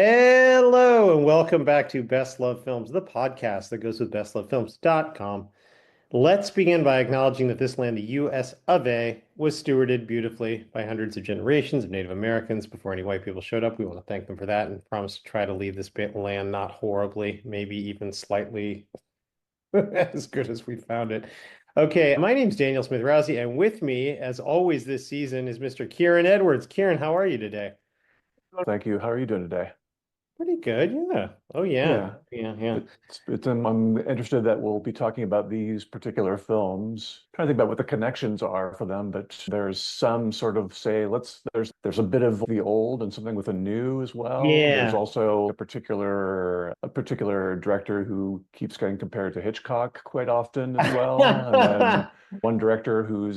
Hello and welcome back to Best Love Films, the podcast that goes with bestlovefilms.com. Let's begin by acknowledging that this land, the US of A, was stewarded beautifully by hundreds of generations of Native Americans before any white people showed up. We want to thank them for that and promise to try to leave this land not horribly, maybe even slightly as good as we found it. Okay, my name's Daniel Smith Rousey, and with me, as always this season, is Mr. Kieron Edwards. Kieron, how are you today? Thank you. How are you doing today? Pretty good, yeah. Oh yeah. Yeah, Yeah. I'm interested that we'll be talking about these particular films. Trying to think about what the connections are for them, but there's some sort of say, there's a bit of the old and something with the new as well. There's Yeah. also a particular director who keeps getting compared to Hitchcock quite often as well. And then one director who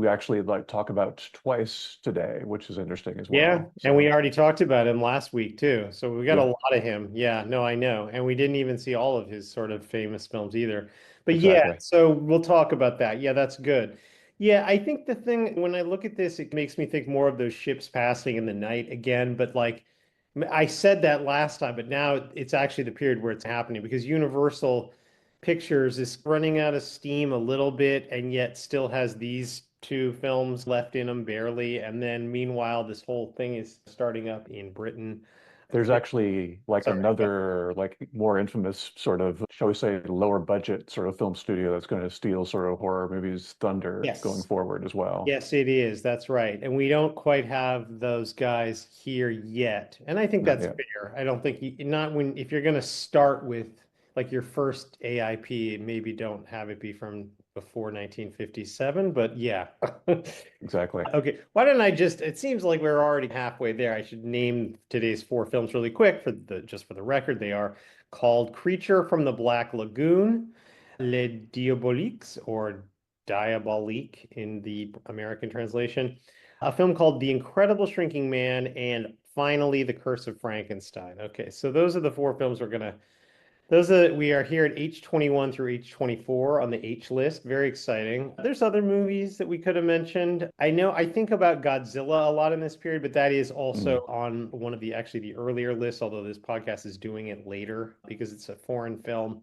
actually like talk about twice today, which is interesting as Yeah, well. and we So already talked about him last week too. So we got a yeah, lot of him. Yeah, no, I know. And we didn't even see all of his sort of famous films either. But yeah, exactly. so we'll talk about that. Yeah, that's good. Yeah, I think the thing when I look at this, it makes me think more of those ships passing in the night again. But like I said that last time, but now it's actually the period where it's happening because Universal Pictures is running out of steam a little bit and yet still has these two films left in them barely. And then meanwhile, this whole thing is starting up in Britain. There's actually like Sorry. another, like more infamous sort of, shall we say, lower budget sort of film studio that's going to steal sort of horror movies thunder going Yes. forward as well. Yes, it is. That's right. And we don't quite have those guys here yet. And I think Not that's yet. fair. I don't think not when if you're going to start with like your first AIP, maybe don't have it be from before 1957, but yeah. Exactly. Okay, why don't I just, it seems like we're already halfway there. I should name today's four films really quick for the just for the record. They are called Creature from the Black Lagoon, Les Diaboliques, or Diabolique in the American translation, a film called The Incredible Shrinking Man, and finally The Curse of Frankenstein. Okay, so those are the four films we are here at H21 through H24 on the H list. Very exciting. There's other movies that we could have mentioned. I think about Godzilla a lot in this period, but that is also Mm. on one of the actually the earlier lists, although this podcast is doing it later because it's a foreign film.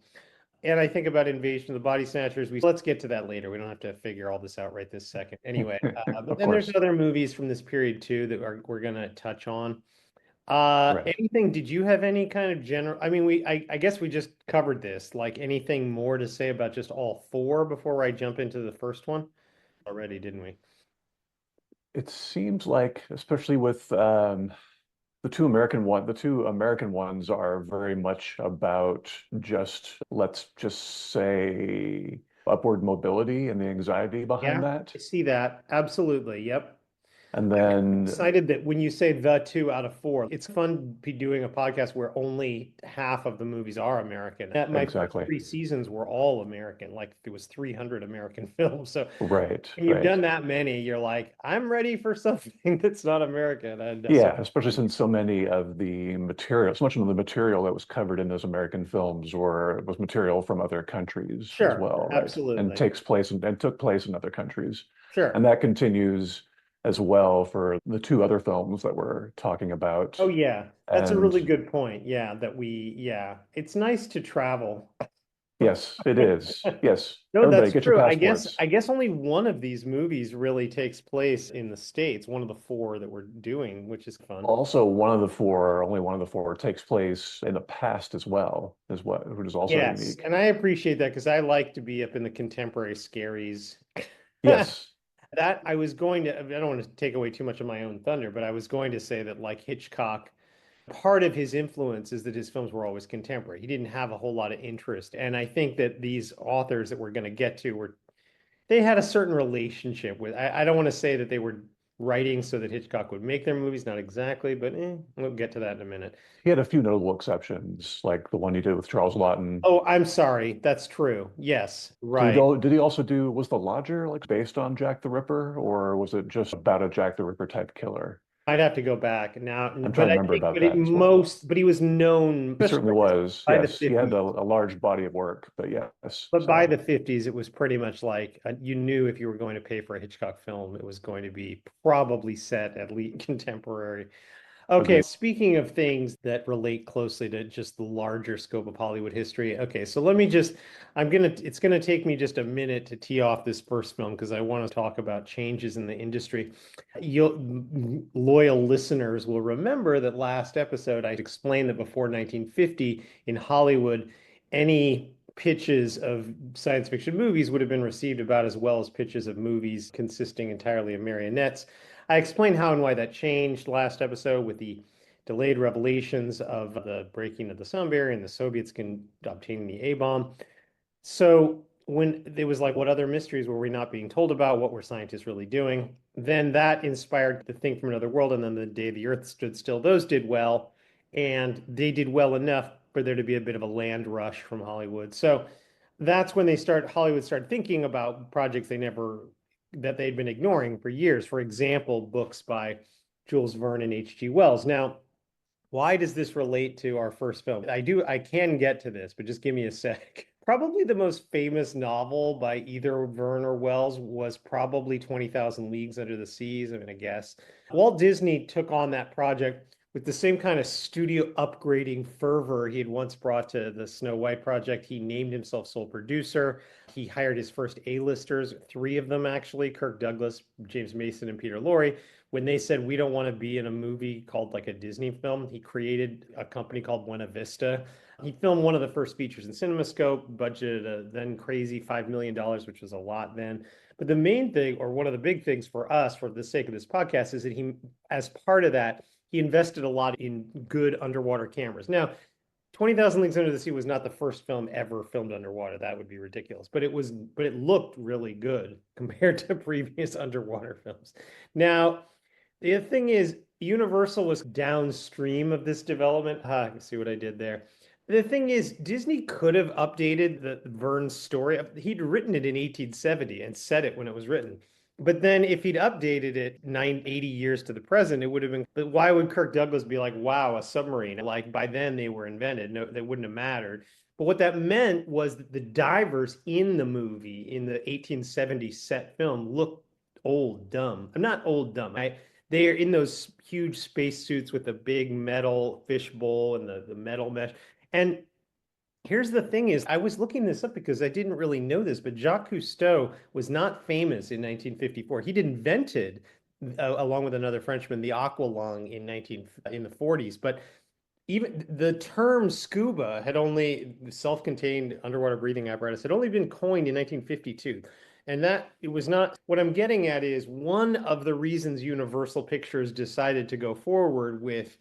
And I think about Invasion of the Body Snatchers. Let's get to that later. We don't have to figure all this out right this second. Anyway, but Of then there's course. other movies from this period too that we're gonna touch on. Right. Anything, did you have any kind of general, I mean, I guess we just covered this, like anything more to say about just all four before I jump into the first one already, didn't we? It seems like, especially with the two American ones are very much about just, let's just say, upward mobility and the anxiety behind Yeah, that. I see that. Absolutely. Yep. And I'm then excited that when you say the two out of four, it's fun be doing a podcast where only half of the movies are American. That my first exactly. three seasons were all American, like there was 300 American films. So Right, when you've right. done that many, you're like, I'm ready for something that's not American. And so Yeah, especially since so many of the material, so much of the material that was covered in those American films was material from other countries as sure, well, right? And absolutely. took place in other countries. And Sure. that continues as well for the two other films that we're talking about. Oh yeah. That's a And really good point. Yeah, yeah. It's nice to travel. yes, it is. Yes, No, everybody that's get your true. I guess passports. I guess only one of these movies really takes place in the States, one of the four that we're doing, which is fun. Also, only one of the four takes place in the past as well, which is also Yes, unique. and I appreciate that because I like to be up in the contemporary scaries. Yes, That I was going to, I don't want to take away too much of my own thunder, but I was going to say that like Hitchcock, part of his influence is that his films were always contemporary. He didn't have a whole lot of interest. And I think that these authors that we're going to get to were they had a certain relationship with. I don't want to say that they were writing so that Hitchcock would make their movies, not exactly, but we'll get to that in a minute. he had a few notable exceptions, like the one he did with Charles Laughton. Oh, I'm sorry. That's true. Yes, right. Did he also do, was The Lodger like based on Jack the Ripper, or was it just about a Jack the Ripper type killer? I'd have to go back now, I'm but trying to I remember think, about that as well. but he was known, He especially certainly was. by the Yes, he had 50s. a large body of work, but yes. But by the So 50s, it was pretty much like you knew if you were going to pay for a Hitchcock film, it was going to be probably set at least contemporary. Okay, Agreed. speaking of things that relate closely to just the larger scope of Hollywood history. Okay, so let me just, it's gonna take me just a minute to tee off this first film because I want to talk about changes in the industry. Loyal listeners will remember that last episode I explained that before 1950 in Hollywood, any pitches of science fiction movies would have been received about as well as pitches of movies consisting entirely of marionettes. I explained how and why that changed last episode with the delayed revelations of the breaking of the sound barrier and the Soviets obtaining the A-bomb. So when it was like, what other mysteries were we not being told about? What were scientists really doing? Then that inspired The Thing from Another World, and then The Day the Earth Stood Still. Those did well, and they did well enough for there to be a bit of a land rush from Hollywood. So that's when Hollywood started thinking about projects that they'd been ignoring for years. For example, books by Jules Verne and H.G. Wells. Now, why does this relate to our first film? I can get to this, but just give me a sec. Probably the most famous novel by either Verne or Wells was probably 20,000 Leagues Under the Seas, I'm gonna guess. Walt Disney took on that project with the same kind of studio upgrading fervor he had once brought to the Snow White project. He named himself sole producer. He hired his first A-listers, three of them actually, Kirk Douglas, James Mason, and Peter Lorre. When they said we don't want to be in a movie called like a Disney film, he created a company called Buena Vista. He filmed one of the first features in CinemaScope, budgeted a then crazy $5 million, which was a lot then. But the main thing, or one of the big things for us, for the sake of this podcast, is that as part of that, he invested a lot in good underwater cameras. Now, 20,000 Leagues Under the Sea was not the first film ever filmed underwater. That would be ridiculous. But it looked really good compared to previous underwater films. Now, the thing is, Universal was downstream of this development. You see what I did there. The thing is, Disney could have updated the Verne story. He'd written it in 1870 and said it when it was written. But then if he'd updated it 80 years to the present, it would have been, but why would Kirk Douglas be like, wow, a submarine? Like by then they were invented. No, that wouldn't have mattered. But what that meant was that the divers in the movie, in the 1870 set film, looked old, dumb. I'm not old, dumb. They are in those huge spacesuits with the big metal fishbowl and the metal mesh. And here's the thing is, I was looking this up because I didn't really know this, but Jacques Cousteau was not famous in 1954. He'd invented, along with another Frenchman, the aqualung in the 40s. But even the term scuba had only self-contained underwater breathing apparatus had only been coined in 1952. And that it was not what I'm getting at is one of the reasons Universal Pictures decided to go forward with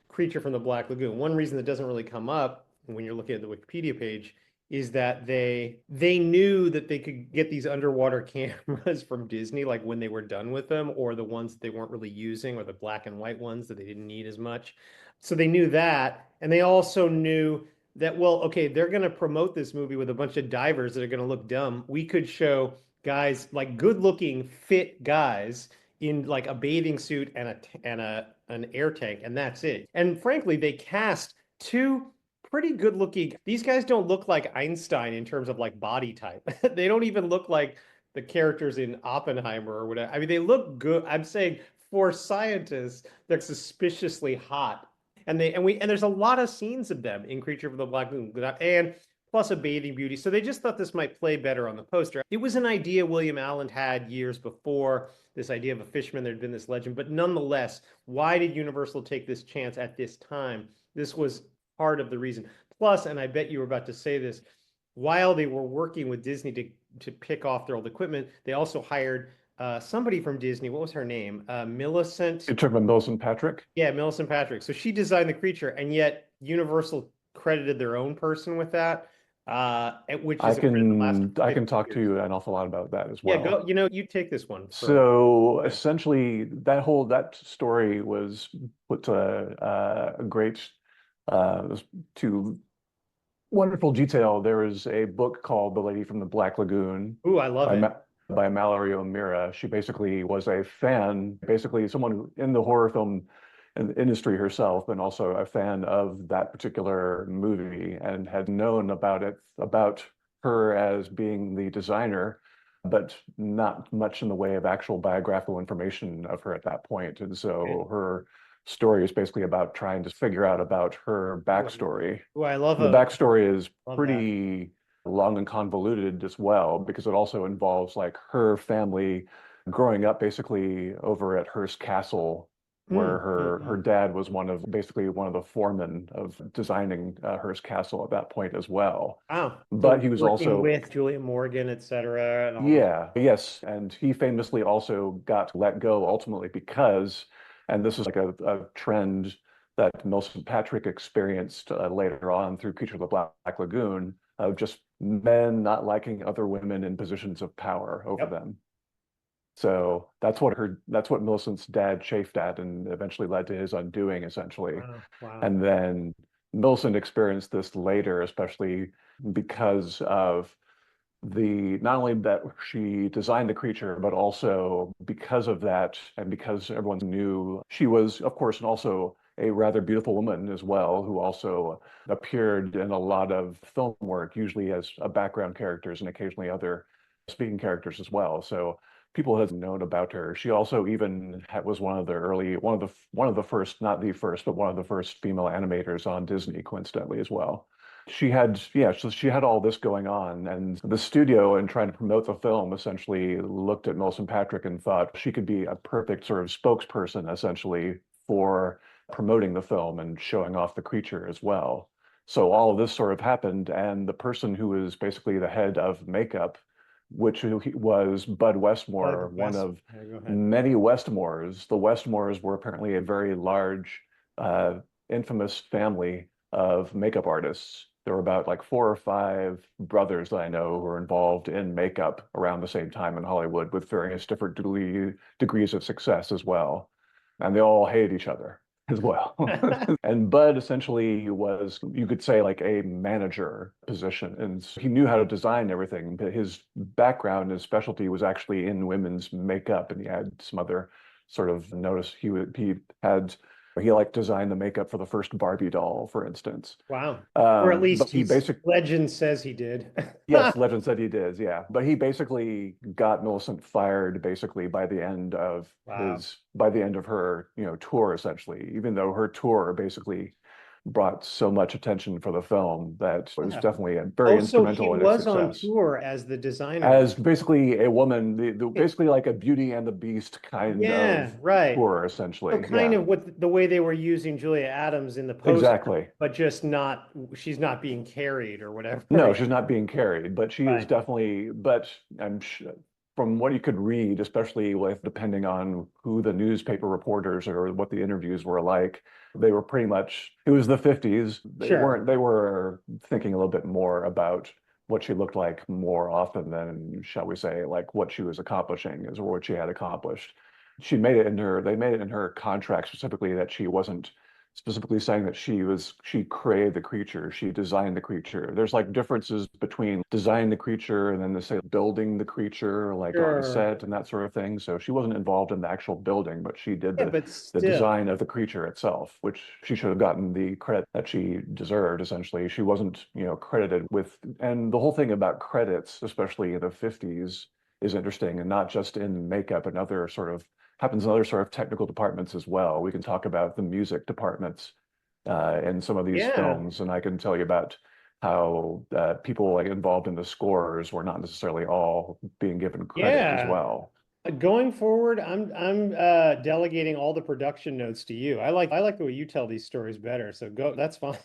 Creature from the Black Lagoon. One reason that doesn't really come up when you're looking at the Wikipedia page is that they knew that they could get these underwater cameras from Disney, like when they were done with them, or the ones that they weren't really using, or the black and white ones that they didn't need as much. So they knew that, and they also knew that, well, okay, they're going to promote this movie with a bunch of divers that are going to look dumb. We could show guys like good-looking, fit guys in like a bathing suit and an air tank, and that's it. And frankly, they cast two pretty good looking. These guys don't look like Einstein in terms of like body type. They don't even look like the characters in Oppenheimer or whatever. I mean, they look good. I'm saying for scientists, they're suspiciously hot. And there's a lot of scenes of them in Creature from the Black Lagoon, and plus a bathing beauty. So they just thought this might play better on the poster. It was an idea William Allen had years before, this idea of a fisherman. There'd been this legend, but nonetheless, why did Universal take this chance at this time? This was part of the reason. Plus, and I bet you were about to say this, while they were working with Disney to pick off their old equipment, they also hired somebody from Disney. What was her name? Millicent. You're talking about Millicent Patrick? Yeah, Millicent Patrick. So she designed the creature, and yet Universal credited their own person with that, which I is can I can talk to you an awful lot about that as Yeah, well. go. You take this one. So essentially, that story was put to a great to wonderful detail. There is a book called The Lady from the Black Lagoon Ooh, I love by it. by Mallory O'Meara. She basically was a fan, basically someone in the horror film industry herself, and also a fan of that particular movie, and had known about her as being the designer, but not much in the way of actual biographical information of her at that point. And so her story is basically about trying to figure out about her backstory. Ooh, I And the love backstory is that. pretty long and convoluted as well, because it also involves like her family growing up basically over at Hearst Castle, where her dad was basically one of the foremen of designing Hearst Castle at that point as well. Wow. But So he was working also, with Julia Morgan, et cetera, and all that. yeah, yes, and he famously also got let go ultimately because, and this is like a trend that Millicent Patrick experienced later on through Creature of the Black Lagoon, of just men not liking other women in positions of power over Yep. them. So that's what Millicent's dad chafed at and eventually led to his undoing, essentially. Wow. Wow. And then Millicent experienced this later, especially because of the not only that she designed the creature, but also because of that, and because everyone knew she was, of course, and also a rather beautiful woman as well, who also appeared in a lot of film work, usually as background characters and occasionally other speaking characters as well. So people had known about her. She also even was one of the early, one of the first, not the first, but one of the first female animators on Disney, coincidentally as well. She had, yeah, so she had all this going on, and the studio, in trying to promote the film, essentially looked at Millicent Patrick and thought she could be a perfect sort of spokesperson, essentially, for promoting the film and showing off the creature as well. So all of this sort of happened, and the person who was basically the head of makeup, was Bud Westmore, Bud one West. of Yeah, go ahead. many Westmores. The Westmores were apparently a very large, infamous family of makeup artists. There were about like four or five brothers that I know who were involved in makeup around the same time in Hollywood with various different degrees of success as well. And they all hated each other as well. And Bud essentially was, you could say, like a manager position. And he knew how to design everything, but his background, his specialty was actually in women's makeup. And he had some other sort of notice. He like designed the makeup for the first Barbie doll, for instance. Wow. Or at But least he basic legend says he did. Yes, legend said he did, yeah. But he basically got Millicent fired basically Wow. by the end of her, tour essentially, even though her tour basically brought so much attention for the film that it was Yeah. definitely very Oh, so he instrumental in its was on success. tour as the designer. As basically a woman, basically like a Beauty and the Beast kind Yeah, of right. tour, So essentially. kind Yeah, of what the way they were using Julia Adams in the poster, exactly. but just not, she's not being carried or whatever. No, she's not being carried, but she is Right. definitely, but I'm sure from what you could read, especially with depending on who the newspaper reporters or what the interviews were like, they were pretty much, it was the 50s. Sure. They were thinking a little bit more about what she looked like more often than, shall we say, like what she was accomplishing is or what she had accomplished. They made it in her contract specifically that she wasn't specifically saying that she created the creature, she designed the creature. There's like differences between designing the creature and then they say building the creature like on Sure. set and that sort of thing. So she wasn't involved in the actual building, but she did Yeah, but the still. design of the creature itself, which she should have gotten the credit that she deserved, essentially. She wasn't, credited with, and the whole thing about credits, especially in the 50s, is interesting, and not just in makeup and other sort of happens in other sort of technical departments as well. We can talk about the music departments in some of these Yeah. films, and I can tell you about how people like involved in the scores were not necessarily all being given credit as Yeah. well. Going forward, I'm delegating all the production notes to you. I like the way you tell these stories better. So go, that's fine.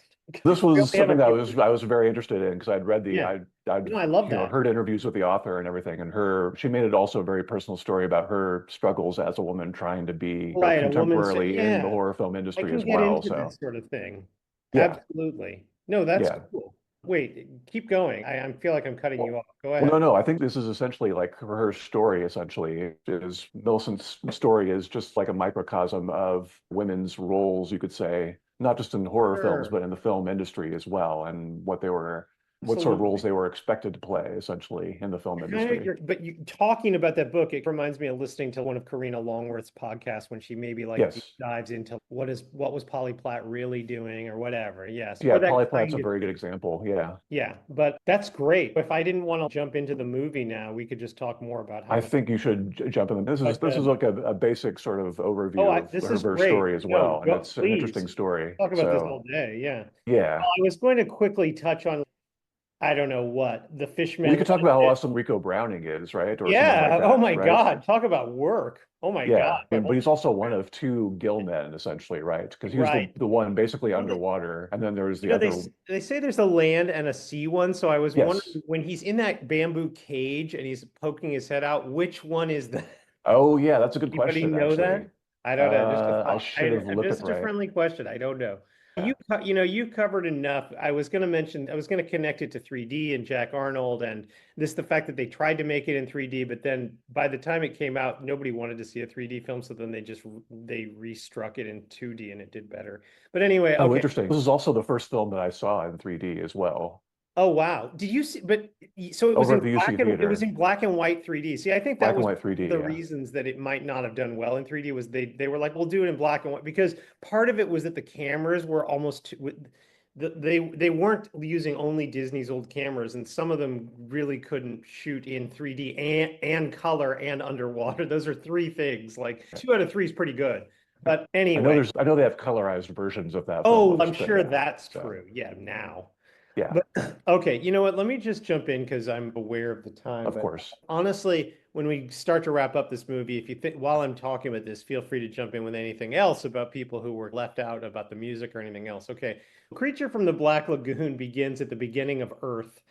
This We was only have something a that few. I was very interested in because Yeah. I'd No, I love that. heard interviews with the author and everything, and she made it also a very personal story about her struggles as a woman trying to be Right, a woman said, contemporarily in the yeah, horror film I industry can as get well. into So this sort of thing. yeah, Absolutely. No, that's yeah. cool. Wait, keep going. I feel like I'm cutting you Well, off. Go well, no, ahead. no. I think this is essentially like her story. Essentially, is Millicent's story is just like a microcosm of women's roles, you could say, not just in horror films, Sure. but in the film industry as well, and what they were. what sort of Absolutely. roles they were expected to play, essentially, in the film Kind of, industry. but you talking about that book, it reminds me of listening to one of Karina Longworth's podcasts when she maybe like deep Yes. dives into what was Polly Platt really doing or whatever. Yes, Yeah, or that Polly Platt's a kind of very good thing. example. Yeah. Yeah, but that's great. If I didn't want to jump into the movie now, we could just talk more about how I much. think you should jump in. But This is like a basic sort of overview of this is her great. story as No, well, and go, it's an please interesting story. talk about this all So day. Yeah. yeah, I was going to quickly touch on, I don't know what, the we Fishman could talk about how Limited. awesome Rico Browning is, right, or something like Yeah. Oh that, my right? God. Talk about work. Oh my God. Yeah, But but he's also one holy of two gill men, essentially, right? Because he was right. the one basically Well, underwater, and then there's you the know, other. they say there's a land and a sea one. So I was Yes. wondering when he's in that bamboo cage and he's poking his head out, which one is the Oh yeah, that's a good Anybody question, know actually. that? I don't know. Just a I thought. should have looked at Just a right. friendly question. I don't know. Yeah. You covered enough. I was going to connect it to 3D and Jack Arnold and the fact that they tried to make it in 3D, but then by the time it came out, nobody wanted to see a 3D film, so then they restruck it in 2D and it did better. But anyway, Oh, okay. interesting. This is also the first film that I saw in 3D as well, Oh wow. Did you see but so over at the UC it was Theater. in black and white 3D. See, I think that Black and was white one of 3D, the yeah. reasons that it might not have done well in 3D was they were like, we'll do it in black and white because part of it was that the cameras were they weren't using only Disney's old cameras and some of them really couldn't shoot in 3D and color and underwater. Those are three things. Like 2 out of 3 is pretty good. But anyway, I know they have colorized versions of that film, oh, I'm but sure yeah. that's So true. Yeah, now. yeah, But okay, you know what? Let me just jump in because I'm aware of the time. of But course. honestly, when we start to wrap up this movie, if you think while I'm talking about this, feel free to jump in with anything else about people who were left out about the music or anything else. Okay. Creature from the Black Lagoon begins at the beginning of Earth,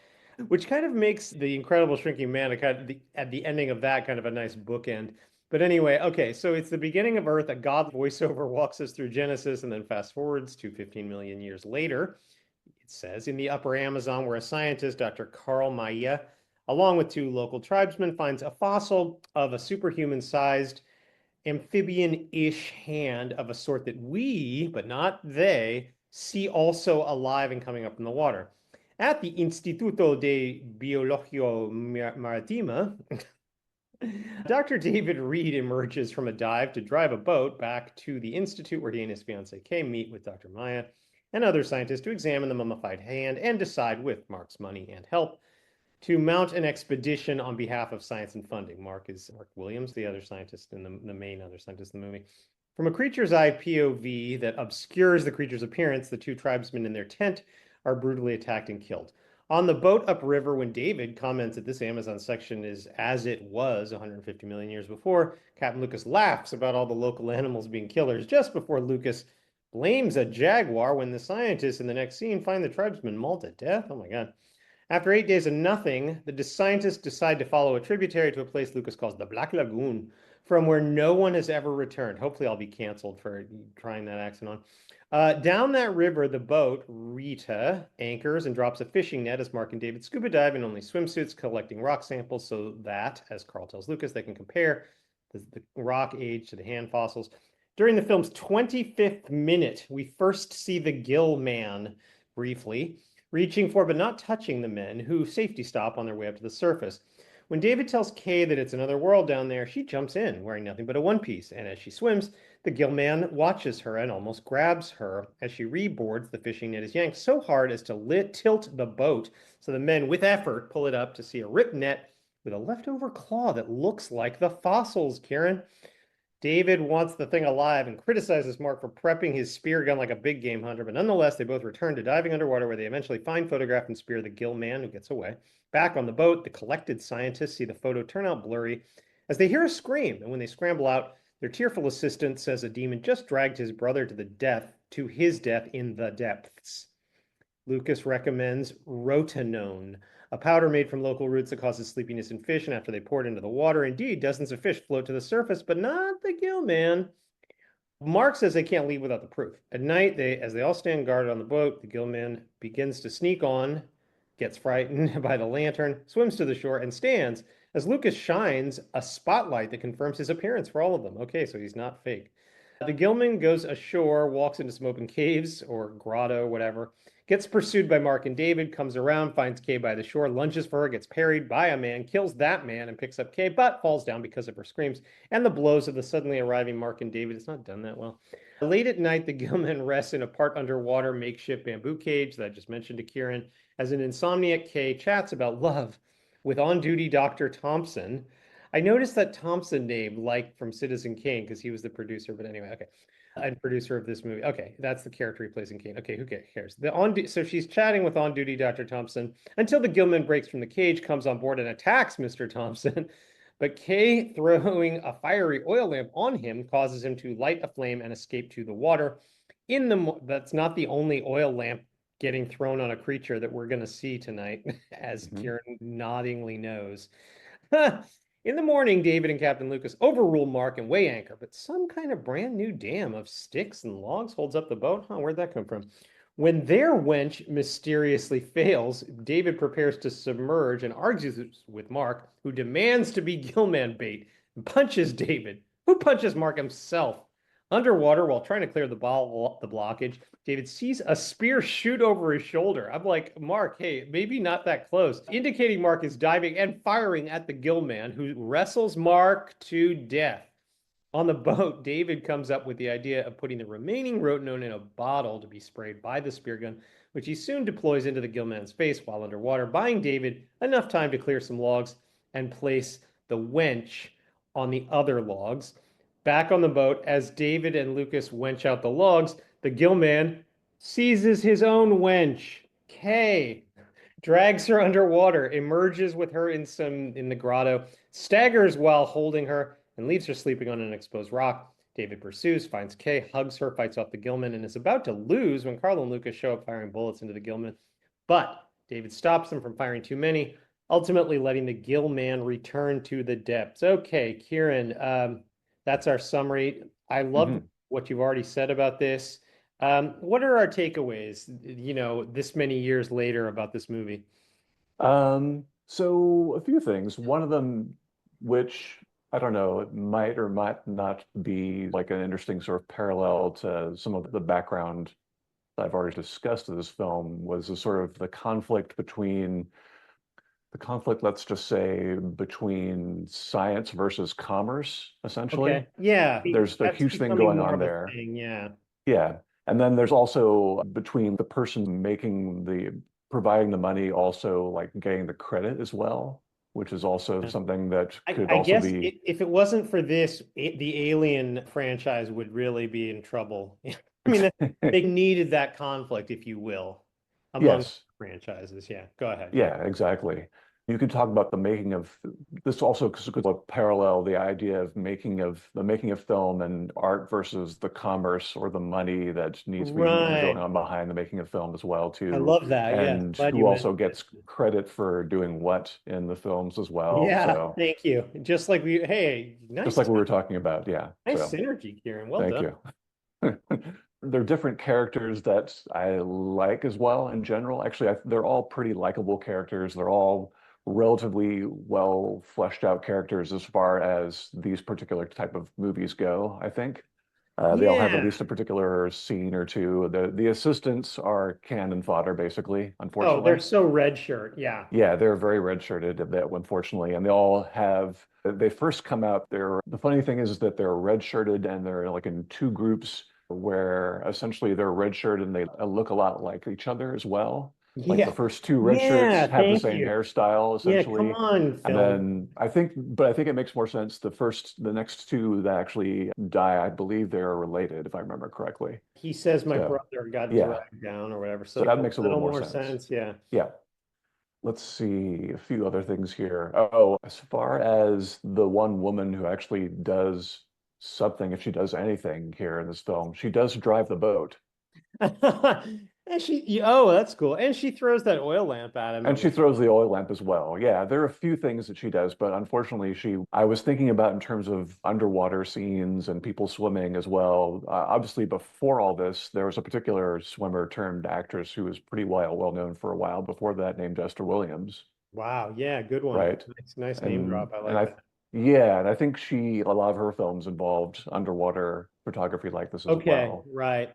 which kind of makes the Incredible Shrinking Man a kind of at the ending of that kind of a nice bookend. But anyway, okay, so it's the beginning of Earth. A God voiceover walks us through Genesis and then fast forwards to 15 million years later. It says in the upper Amazon, where a scientist, Dr. Carl Maya, along with 2 local tribesmen, finds a fossil of a superhuman sized amphibian-ish hand of a sort that we, but not they, see also alive and coming up from the water. At the Instituto de Biología Maritima, Dr. David Reed emerges from a dive to drive a boat back to the institute where he and his fiancee Kay meet with Dr. Maya and other scientists to examine the mummified hand and decide, with Mark's money and help, to mount an expedition on behalf of science and funding. Mark is Mark Williams, the other scientist in the main other scientist in the movie. From a creature's eye POV that obscures the creature's appearance, the 2 tribesmen in their tent are brutally attacked and killed. On the boat upriver, when David comments that this Amazon section is as it was 150 million years before, Captain Lucas laughs about all the local animals being killers just before Lucas blames a jaguar when the scientists in the next scene find the tribesmen mauled to death. Oh my God. After 8 days of nothing, the scientists decide to follow a tributary to a place Lucas calls the Black Lagoon, from where no one has ever returned. Hopefully, I'll be canceled for trying that accent on. Down that river, the boat, Rita, anchors and drops a fishing net as Mark and David scuba dive in only swimsuits, collecting rock samples so that, as Carl tells Lucas, they can compare the rock age to the hand fossils. During the film's 25th minute, we first see the Gill Man briefly reaching for but not touching the men who safety stop on their way up to the surface. When David tells Kay that it's another world down there, she jumps in, wearing nothing but a one piece, and as she swims, the gill man watches her and almost grabs her. As she reboards, the fishing net is yanked so hard as to tilt the boat, so the men, with effort, pull it up to see a ripped net with a leftover claw that looks like the fossils, Kieron. David wants the thing alive and criticizes Mark for prepping his spear gun like a big game hunter, but nonetheless, they both return to diving underwater where they eventually find, photograph, and spear the gill man who gets away. Back on the boat, the collected scientists see the photo turn out blurry as they hear a scream, and when they scramble out, their tearful assistant says a demon just dragged his brother to his death in the depths. Lucas recommends rotenone, a powder made from local roots that causes sleepiness in fish, and after they pour it into the water, indeed, dozens of fish float to the surface, but not the gill man. Mark says they can't leave without the proof. At night, as they all stand guarded on the boat, the gill man begins to sneak on, gets frightened by the lantern, swims to the shore, and stands as Lucas shines a spotlight that confirms his appearance for all of them. Okay, so he's not fake. The Gilman goes ashore, walks into some open caves or grotto, whatever, Gets pursued by Mark and David, comes around, finds Kay by the shore, lunges for her, gets parried by a man, kills that man, and picks up Kay, but falls down because of her screams and the blows of the suddenly arriving Mark and David. It's not done that well. Late at night, the Gilman rests in a part underwater makeshift bamboo cage that I just mentioned to Kieron as an insomniac Kay chats about love with on-duty Dr. Thompson. I noticed that Thompson name, like from Citizen Kane, because he was the producer, but anyway, okay. And producer of this movie. Okay, that's the character he plays in Kane. Okay, who cares? So she's chatting with on-duty Dr. Thompson until the Gilman breaks from the cage, comes on board, and attacks Mr. Thompson. But Kay throwing a fiery oil lamp on him causes him to light a flame and escape to the water. That's not the only oil lamp getting thrown on a creature that we're going to see tonight, as Kieron noddingly knows. In the morning, David and Captain Lucas overrule Mark and weigh anchor, but some kind of brand new dam of sticks and logs holds up the boat. Huh, where'd that come from? When their wench mysteriously fails, David prepares to submerge and argues with Mark, who demands to be Gilman bait and punches David, who punches Mark himself. Underwater, while trying to clear the blockage, David sees a spear shoot over his shoulder. I'm like, Mark, hey, maybe not that close. Indicating Mark is diving and firing at the Gilman, who wrestles Mark to death. On the boat, David comes up with the idea of putting the remaining rotenone in a bottle to be sprayed by the spear gun, which he soon deploys into the Gilman's face while underwater, buying David enough time to clear some logs and place the wench on the other logs. Back on the boat, as David and Lucas wench out the logs, the Gilman seizes his own wench, Kay, drags her underwater, emerges with her in the grotto, staggers while holding her, and leaves her sleeping on an exposed rock. David pursues, finds Kay, hugs her, fights off the Gilman, and is about to lose when Carl and Lucas show up firing bullets into the Gilman. But David stops them from firing too many, ultimately letting the Gilman return to the depths. Okay, Kieron, that's our summary. I love what you've already said about this. What are our takeaways, this many years later about this movie? So a few things. One of them, which I don't know, it might or might not be like an interesting sort of parallel to some of the background that I've already discussed of this film, was the sort of the conflict, let's just say, between science versus commerce, essentially. Okay. Yeah. There's a huge thing going on there. Yeah. Yeah. And then there's also between the person providing the money, also like getting the credit as well, which is also something that could I guess be. if it wasn't for this, the Alien franchise would really be in trouble. I mean, they needed that conflict, if you will, among Yes. franchises. Yeah, go ahead. Yeah, exactly. You could talk about the making of this also could parallel the idea of the making of film and art versus the commerce or the money that needs to be going on behind the making of film as well too. I love that. And who also gets credit for doing what in the films as well. Yeah, so thank you. Just like nice. Just like we were talking about. Yeah. Nice synergy, Kieron. Well done. Thank you. They're different characters that I like as well in general. Actually, they're all pretty likable characters. They're all relatively well fleshed out characters as far as these particular type of movies go, I think. They all have at least a particular scene or two. The assistants are cannon fodder, basically, unfortunately. Oh, they're so red shirt. Yeah. Yeah, they're very red shirted, unfortunately. And they first come out, the funny thing is that they're red shirted and they're like in two groups where essentially they're red shirted and they look a lot like each other as well. Like the first two red shirts have the same hairstyle, essentially. Yeah, come on, film. And then I think it makes more sense. The next two that actually die, I believe they're related, if I remember correctly. He says my brother got dragged down or whatever. So that makes a little more sense. Yeah. Yeah. Let's see a few other things here. Oh, as far as the one woman who actually does something, if she does anything here in this film, she does drive the boat. And that's cool. And she throws that oil lamp at him. And she throws the oil lamp as well. Yeah, there are a few things that she does, but unfortunately, I was thinking about in terms of underwater scenes and people swimming as well. Obviously, before all this, there was a particular swimmer turned actress who was pretty well known for a while before that, named Esther Williams. Wow. Yeah, good one. Right. Nice name drop. I like that. Yeah, and I think a lot of her films involved underwater photography like this as well. Right.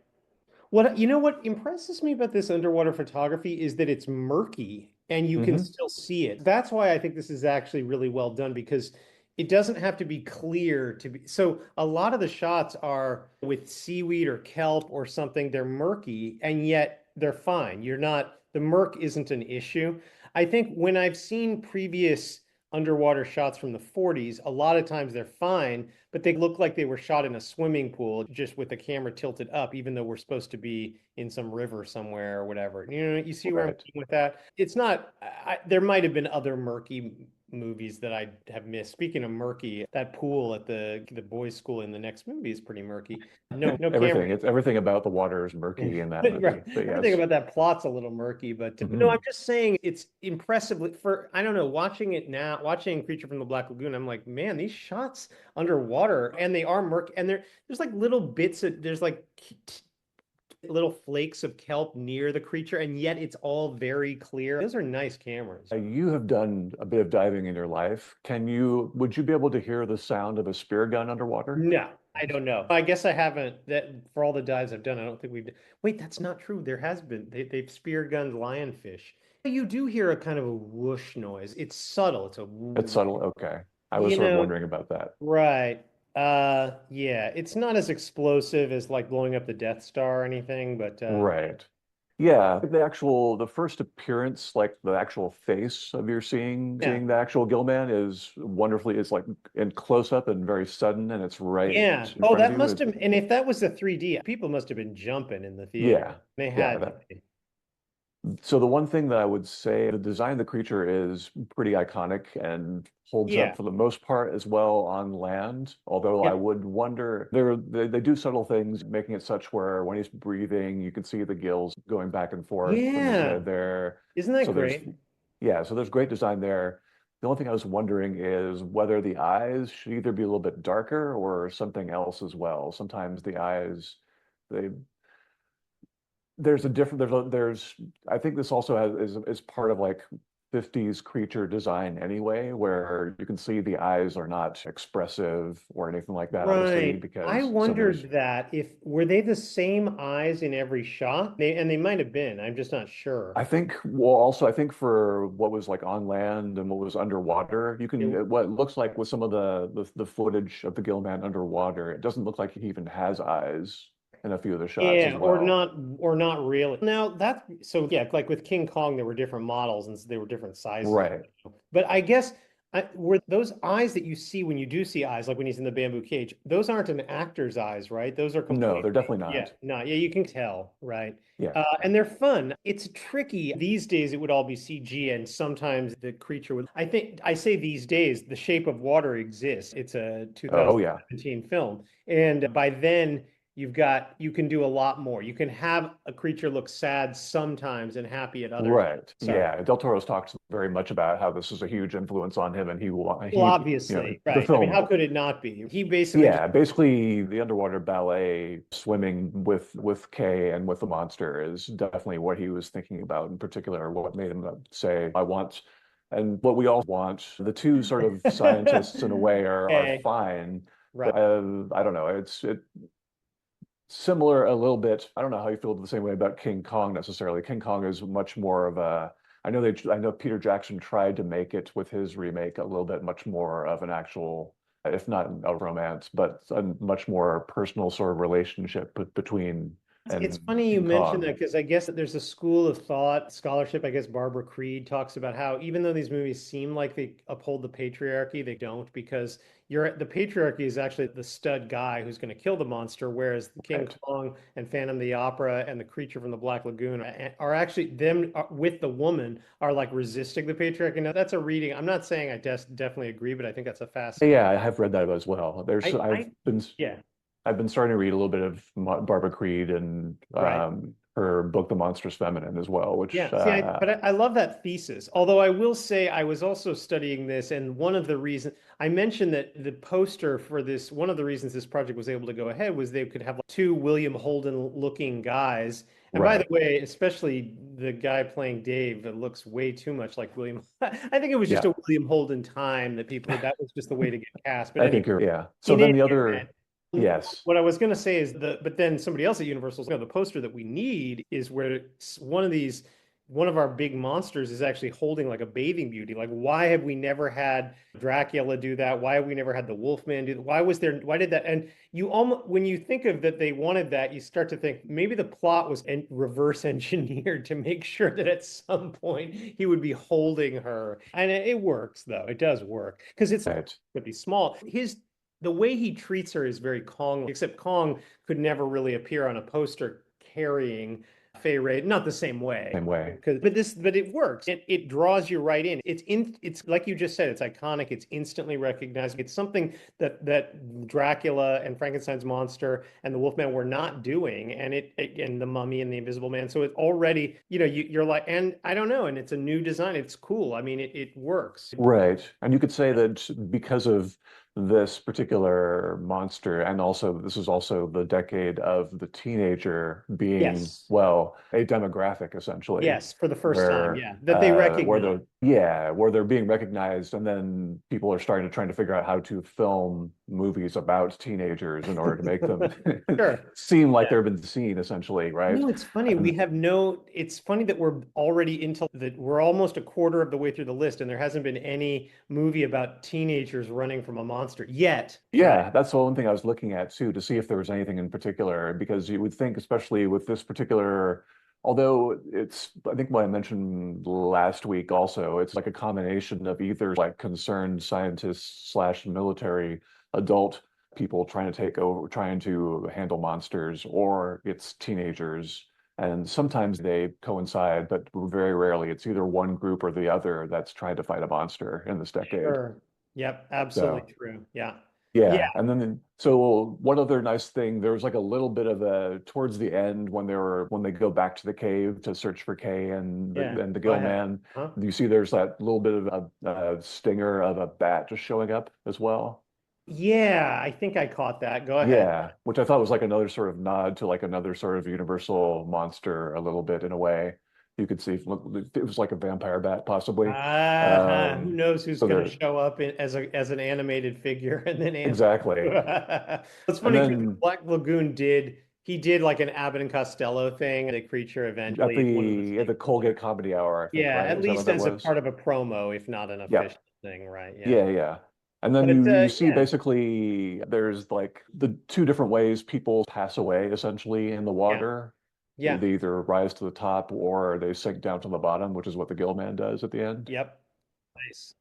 What impresses me about this underwater photography is that it's murky and you can Hmm. still see it. That's why I think this is actually really well done because it doesn't have to be clear to be. So a lot of the shots are with seaweed or kelp or something, they're murky and yet they're fine. The murk isn't an issue. I think when I've seen previous underwater shots from the 40s, a lot of times they're fine, but they look like they were shot in a swimming pool just with the camera tilted up, even though we're supposed to be in some river somewhere or whatever. You see where I'm Right. going with that? It's not, there might have been other murky movies that I have missed. Speaking of murky, that pool at the boys' school in the next movie is pretty murky. No camera. Everything about the water is murky in that Right. movie. But Everything yes. about that plot's a little murky, but no, I'm Hmm. just saying it's impressively for I don't know, watching it now, watching Creature from the Black Lagoon, I'm like, man, these shots underwater and they are murky and there's like little bits of there's like little flakes of kelp near the creature, and yet it's all very clear. Those are nice cameras. You have done a bit of diving in your life. Would you be able to hear the sound of a spear gun underwater? No, I don't know. I guess I haven't that for all the dives I've done, I don't think wait, that's not true. There has been they've spear gunned lionfish. You do hear a kind of a whoosh noise. It's subtle. It's a It's woo, subtle. Okay. I was you sort of know, wondering about that. right. Yeah, it's not as explosive as like blowing up the Death Star or anything, but Right. Yeah, the first appearance, like the actual face of your yeah. seeing the actual Gilman is wonderfully, it's like in close up and very sudden, and it's right Yeah. in Oh, front of that you. must have, and if that was the 3D, people must have been jumping in the theater. Yeah, They yeah. had to be. So the one thing that I would say, the design of the creature is pretty iconic and holds up Yeah. for the most part as well on land. Although I Yeah. would wonder, they do subtle things, making it such where when he's breathing, you can see the gills going back and forth, and Yeah. there. Isn't that So great? yeah, so there's great design there. The only thing I was wondering is whether the eyes should either be a little bit darker or something else as well. Sometimes the eyes, they there's a different there's I think this also is part of like 50s creature design anyway, where you can see the eyes are not expressive or anything like that, obviously, Right. I because so there's wondered that if were they the same eyes in every shot? They might have been. I'm just not sure. I think well also I think for what was like on land and what was underwater, you It- can what it looks like with some of the footage of the Gilman underwater, it doesn't look like he even has eyes in a few of the shots as yeah, well. or not really. Now that's so yeah, like with King Kong, there were different models and they were different sizes. Right. But I guess were those eyes that you see when you do see eyes, like when he's in the bamboo cage, those aren't an actor's eyes, right? Those are No, they're completely, definitely yeah, not. no, yeah, you can tell, right? Yeah. And they're fun. It's tricky. These days, it would all be CG, and sometimes the creature would. I think I say these days, The Shape of Water exists. It's a Oh yeah. 2017 film, and by then you can do a lot more. You can have a creature look sad sometimes and happy at other times. Right. Sorry. Yeah. Del Toro's talked very much about how this is a huge influence on him, and Well, you know, obviously, the right. I mean, how film. could it not be? He basically just, Yeah, basically the underwater ballet swimming with Kay and with the monster is definitely what he was thinking about in particular, what made him say, I want, and what we all want. The two sort of scientists in a way are hey, fine, right. but I don't know. It's similar a little bit. I don't know how you feel the same way about King Kong necessarily. King Kong is much more of a, I know Peter Jackson tried to make it with his remake a little bit much more of an actual, if not a romance, but a much more personal sort of relationship between It's and funny you King mentioned Kong. that because I guess that there's a school of thought, scholarship. I guess Barbara Creed talks about how even though these movies seem like they uphold the patriarchy, they don't because the patriarchy is actually the stud guy who's going to kill the monster, whereas King Right. Kong and Phantom of the Opera and the creature from the Black Lagoon are actually them with the woman are like resisting the patriarchy. Now that's a reading. I'm not saying I definitely agree, but I think that's a fascinating. Yeah, I have read that as well. Yeah, I've been starting to read a little bit of Barbara Creed and right. her book, The Monstrous Feminine, as well, which Yeah, see, I love that thesis. Although I will say I was also studying this, and one of the reasons I mentioned that the poster for this, one of the reasons this project was able to go ahead was they could have like two William Holden looking guys. And by the right. way, especially the guy playing Dave, that looks way too much like William. I think it was just Yeah. a William Holden time that people that was just the way to get cast. But I anyway, think you're, yeah. So in then any the event, other, Yes. What I was going to say is but then somebody else at Universal's, the poster that we need is where one of our big monsters is actually holding like a bathing beauty. Like, why have we never had Dracula do that? Why have we never had the Wolfman do that? Why did that? And you almost, when you think of that, they wanted that, you start to think maybe the plot was reverse engineered to make sure that at some point he would be holding her. And it works, though. It does work because it's Right. could be small. The way he treats her is very Kong, except Kong could never really appear on a poster carrying Fay Ray, not the same way. Same way. But it works. It draws you right in. It's like you just said, it's iconic. It's instantly recognized. It's something that Dracula and Frankenstein's monster and the Wolfman were not doing, and the Mummy and the Invisible Man. So it's already, you're like, and I don't know, and it's a new design. It's cool. I mean, it works. Right. And you could say that because of this particular monster, and also this is also the decade of the teenager being, Yes. well, a demographic essentially, Yes, for the first time, where yeah, that they recognize. where they're being recognized, and then people are trying to figure out how to film movies about teenagers in order to make them Sure. seem like Yeah. they've been seen essentially, right? No, it's funny. And It's funny that we're almost a quarter of the way through the list, and there hasn't been any movie about teenagers running from a monster yet. Right? yeah, that's the one thing I was looking at too, to see if there was anything in particular, because you would think, especially with this particular, although it's, I think what I mentioned last week also, it's like a combination of either like concerned scientists slash military adult people trying to take over, trying to handle monsters, or it's teenagers. And sometimes they coincide, but very rarely it's either one group or the other that's trying to fight a monster in this decade. Sure. Yep, So. absolutely true. Yeah. Yeah. Yeah, and then so one other nice thing, there was like a little bit of a towards the end when they go back to the cave to search for Kay Yeah. and the Go Gill ahead. Man. Huh? You see, there's that little bit of a stinger of a bat just showing up as well. Yeah, I think I caught that. Go ahead. Yeah, which I thought was like another sort of nod to like another sort of universal monster a little bit in a way. You could see it was like a vampire bat possibly. Who knows who's So going to there show up as an animated figure and then answer. exactly. It's And funny because then Black Lagoon did like an Abbott and Costello thing. The creature at eventually is one of the the things. Colgate Comedy Hour, I think, Yeah, right? at Is that what least that as a was? part of a promo, if not an Yep. official thing, right? Yeah. Yeah, yeah. And then But it's you see yeah, basically there's like the two different ways people pass away essentially in the yeah, water. yeah. They either rise to the top or they sink down to the bottom, which is what the gill man does at the end. Yep. Nice.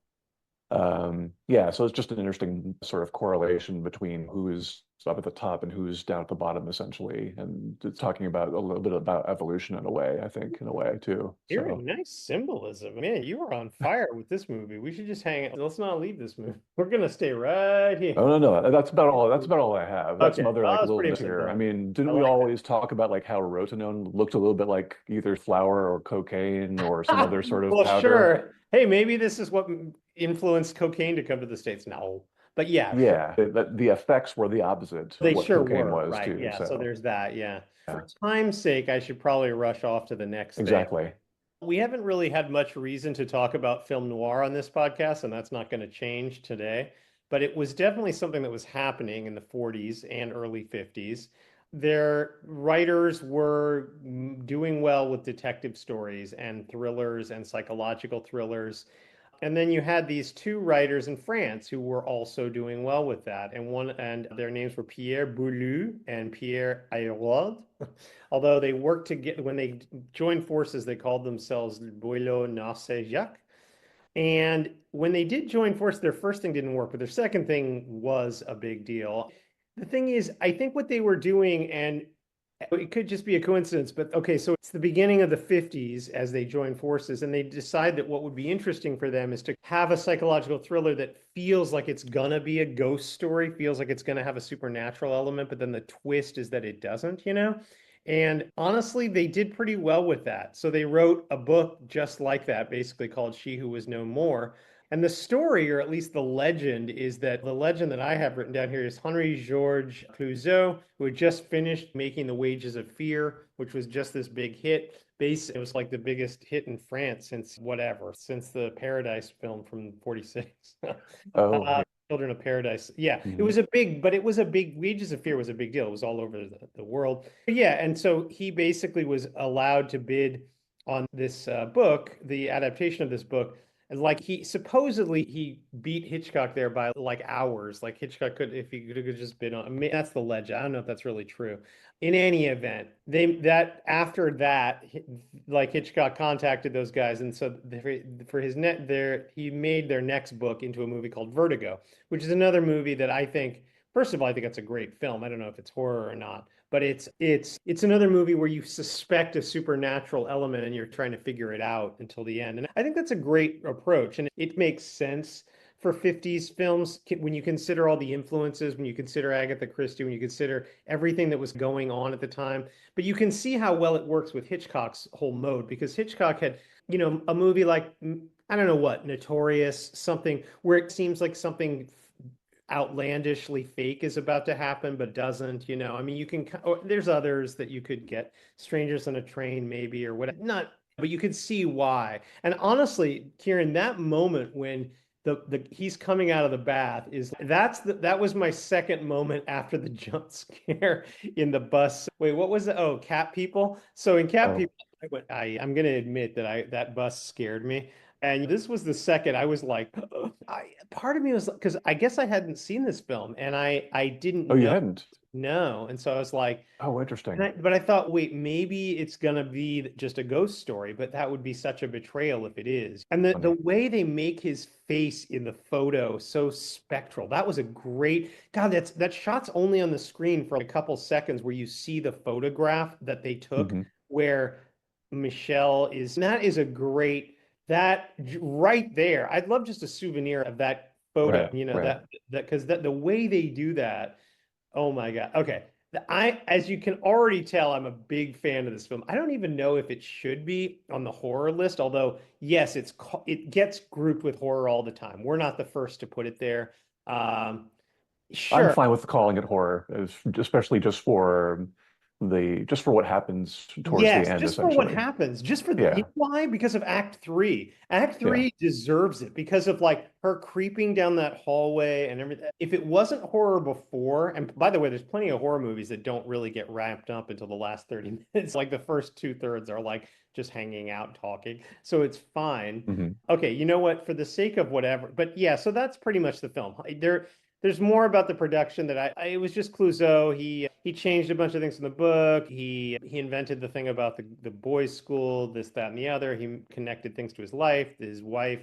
Yeah, so it's just an interesting sort of correlation between who's up at the top and who's down at the bottom, essentially. And it's talking about a little bit about evolution in a way, I think, in a way too. Hearing So, nice symbolism. Man, you are on fire with this movie. We should just hang out. Let's not leave this movie. We're gonna stay right here. oh no, no, that's about all. That's about all I have. That's some Okay. other Well, like that was little pretty bits here. I mind-blowing. mean, I didn't we like that. always talk about like how rotenone looked a little bit like either flour or cocaine or some other sort of Well, powder? sure. Hey, maybe this is what influenced cocaine to come to the States. No. But yeah, sure. Yeah, the effects were the opposite of They what sure cocaine were, was right? too. Yeah. So So, there's that. Yeah. yeah, For time's sake, I should probably rush off to the next thing. exactly. We haven't really had much reason to talk about film noir on this podcast, and that's not going to change today. But it was definitely something that was happening in the 40s and early 50s. Their writers were doing well with detective stories and thrillers and psychological thrillers. And then you had these two writers in France who were also doing well with that. And their names were Pierre Boulud and Pierre Ayrault. Although they worked together when they joined forces, they called themselves Boileau Narcejac. And when they did join forces, their first thing didn't work, but their second thing was a big deal. The thing is, I think what they were doing, and it could just be a coincidence, but okay, so it's the beginning of the 50s as they join forces, and they decide that what would be interesting for them is to have a psychological thriller that feels like it's gonna be a ghost story, feels like it's gonna have a supernatural element, but then the twist is that it doesn't, you know? And honestly, they did pretty well with that. So they wrote a book just like that, basically called She Who Was No More. And the story, or at least the legend, is that the legend that I have written down here is Henri Georges Clouzot, who had just finished making The Wages of Fear, which was just this big hit. It was like the biggest hit in France since whatever, since the Paradise film from 46. Oh, Children of Paradise. Yeah, it Mhm. was a big, but it was a big, Wages of Fear was a big deal. It was all over the world. But yeah, and so he basically was allowed to bid on this book, the adaptation of this book. And like he beat Hitchcock there by like hours. Like Hitchcock could, if he could have just bid on, I mean, that's the legend. I don't know if that's really true. In any event, that after that, like Hitchcock contacted those guys, and so for his net there, he made their next book into a movie called Vertigo, which is another movie that I think, first of all, I think it's a great film. I don't know if it's horror or not, but it's another movie where you suspect a supernatural element and you're trying to figure it out until the end. And I think that's a great approach, and it makes sense for 50s films when you consider all the influences, when you consider Agatha Christie, when you consider everything that was going on at the time. But you can see how well it works with Hitchcock's whole mode because Hitchcock had, a movie like, I don't know what, Notorious, something where it seems like something outlandishly fake is about to happen, but doesn't, I mean, there's others that you could get, Strangers on a Train, maybe, or whatever. Not, but you could see why. And honestly, Kieran, that moment when he's coming out of the bath that was my second moment after the jump scare in the bus. Wait, what was it? Oh, Cat People. So in Cat Oh, People, I'm gonna admit that bus scared me. And this was the second I was like, part of me was because I guess I hadn't seen this film and I didn't oh, you know. hadn't? No. And so I was like, Oh, interesting. but I thought, wait, maybe it's gonna be just a ghost story, but that would be such a betrayal if it is. And the Funny. way they make his face in the photo so spectral, that was a great God, that shot's only on the screen for a couple seconds where you see the photograph that they took Hmm. where Michelle is, and that is a great that right there. I'd love just a souvenir of that photo, Right, right. that because the way they do that. Oh my God. Okay. As you can already tell, I'm a big fan of this film. I don't even know if it should be on the horror list, although yes, it gets grouped with horror all the time. We're not the first to put it there. Um, I'm sure. fine with calling it horror, especially just for what happens towards the Yes, end, just for what essentially. happens, just for Yeah, why? Because of Act Three. Act yeah. Three deserves it because of like her creeping down that hallway and everything. If it wasn't horror before, and by the way, there's plenty of horror movies that don't really get wrapped up until the last 30 minutes. Like the first two-thirds are like just hanging out talking. So it's fine. Hmm. Okay, you know what? For the sake of whatever, but yeah, so that's pretty much the film. There's more about the production that it was just Clouseau. He changed a bunch of things in the book. He invented the thing about the boys' school, this, that, and the other. He connected things to his life. His wife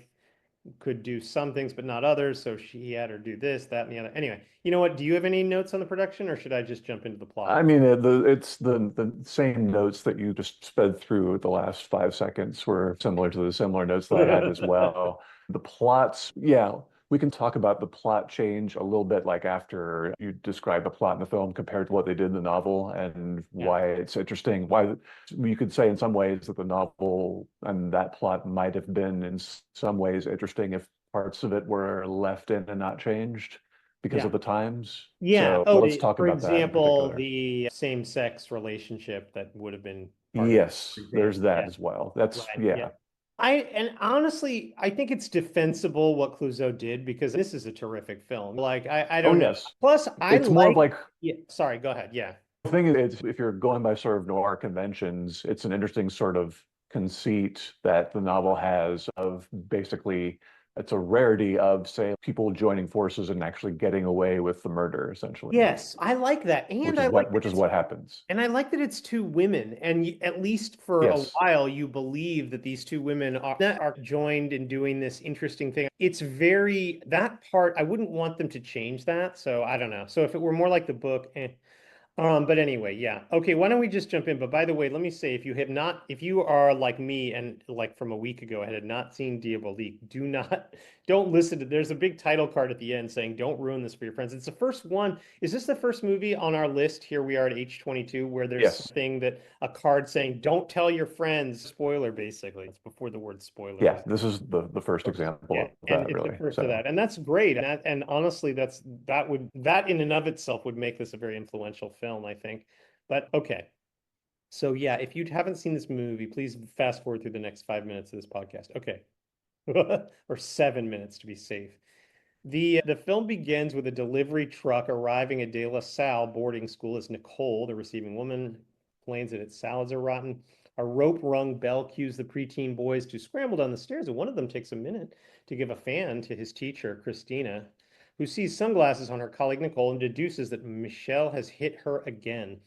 could do some things, but not others. So he had her do this, that, and the other. Anyway, you know what? Do you have any notes on the production, or should I just jump into the plot? I mean, it's the same notes that you just sped through the last 5 seconds were similar to the similar notes that I had as well. The plots, yeah, we can talk about the plot change a little bit, like after you describe the plot in the film compared to what they did in the novel and Yeah. why it's interesting. Why you could say in some ways that the novel and that plot might have been in some ways interesting if parts of it were left in and not changed because Yeah. of the times. Yeah. So Oh, let's talk for about that in example, particular. the same-sex relationship that would have been part of it, for Yes, there's example. that Yeah. as well. That's Right. Yeah. yeah. And honestly, I think it's defensible what Clouseau did because this is a terrific film. Like I Oh don't know. yes. Plus, I It's more of like. like Yeah. Sorry. Go ahead. Yeah. the thing is if you're going by sort of noir conventions, it's an interesting sort of conceit that the novel has of basically it's a rarity of say people joining forces and actually getting away with the murder essentially, Yes, I like that, and I like that which is what happens. it's two women, and at least for a Yes. while, you believe that these two women are joined in doing this interesting thing. It's very that part. I wouldn't want them to change that, so I don't know. So if it were more like the book, but anyway, yeah. Okay, why don't we just jump in? But by the way, let me say if you are like me and like from a week ago, I had not seen Diabolique, don't listen to, there's a big title card at the end saying, don't ruin this for your friends. It's the first one. Is this the first movie on our list? Here we are at H22, where there's Yes. something that a card saying, don't tell your friends, spoiler, basically. It's before the word spoiler Yeah, was this is the first yeah, example of and that it's the really. first of So that, and that's great. And honestly, that in and of itself would make this a very influential film, I think. But okay, so yeah, if you haven't seen this movie, please fast forward through the next 5 minutes of this podcast. Okay, or 7 minutes to be safe. The film begins with a delivery truck arriving at De La Salle boarding school as Nicole, the receiving woman, complains that its salads are rotten. A rope-rung bell cues the preteen boys to scramble down the stairs, and one of them takes a minute to give a fan to his teacher, Christina, who sees sunglasses on her colleague Nicole and deduces that Michelle has hit her again.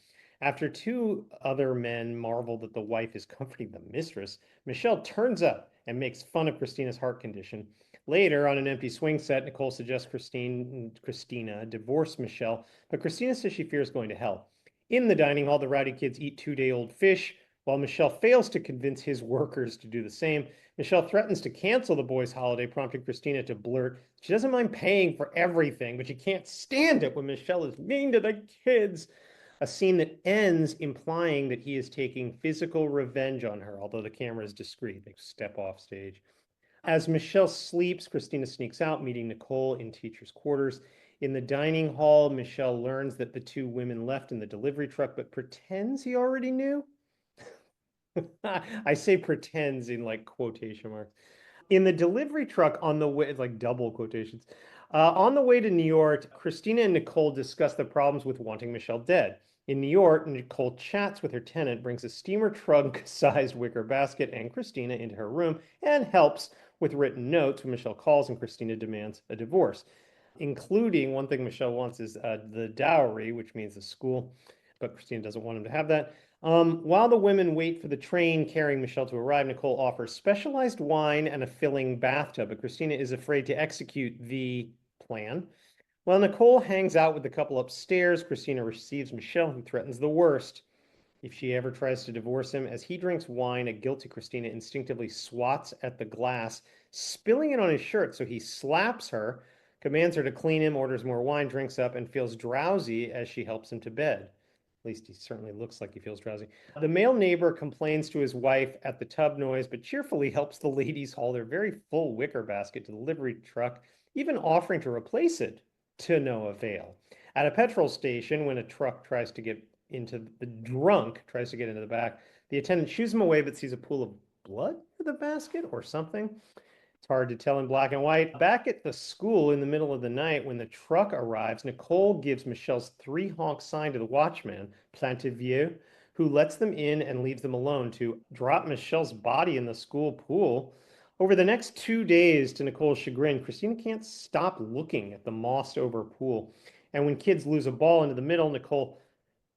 After two other men marvel that the wife is comforting the mistress, Michelle turns up and makes fun of Christina's heart condition. Later, on an empty swing set, Nicole suggests Christina divorce Michelle, but Christina says she fears going to hell. In the dining hall, the rowdy kids eat 2-day-old fish, while Michelle fails to convince his workers to do the same. Michelle threatens to cancel the boys' holiday, prompting Christina to blurt she doesn't mind paying for everything, but she can't stand it when Michelle is mean to the kids. A scene that ends implying that he is taking physical revenge on her, although the camera is discreet. They step off stage. As Michelle sleeps, Christina sneaks out, meeting Nicole in teacher's quarters. In the dining hall, Michelle learns that the two women left in the delivery truck, but pretends he already knew. I say pretends in like quotation marks. In the delivery truck on the way, it's like double quotations. On the way to New York, Christina and Nicole discuss the problems with wanting Michelle dead. In New York, Nicole chats with her tenant, brings a steamer trunk-sized wicker basket and Christina into her room, and helps with written notes when Michelle calls and Christina demands a divorce, including one thing Michelle wants is the dowry, which means the school, but Christina doesn't want him to have that. While the women wait for the train carrying Michelle to arrive, Nicole offers specialized wine and a filling bathtub, but Christina is afraid to execute the plan. While Nicole hangs out with the couple upstairs, Christina receives Michelle, who threatens the worst if she ever tries to divorce him. As he drinks wine, a guilty Christina instinctively swats at the glass, spilling it on his shirt. So he slaps her, commands her to clean him, orders more wine, drinks up, and feels drowsy as she helps him to bed. At least he certainly looks like he feels drowsy. The male neighbor complains to his wife at the tub noise, but cheerfully helps the ladies haul their very full wicker basket to the delivery truck, even offering to replace it to no avail. At a petrol station, when a truck tries to get into the drunk, tries to get into the back, the attendant shoos him away but sees a pool of blood in the basket or something. It's hard to tell in black and white. Back at the school in the middle of the night, when the truck arrives, Nicole gives Michelle's 3-honk sign to the watchman, Plantevieux, who lets them in and leaves them alone to drop Michelle's body in the school pool. Over the next 2 days, to Nicole's chagrin, Christina can't stop looking at the mossed over pool. And when kids lose a ball into the middle, Nicole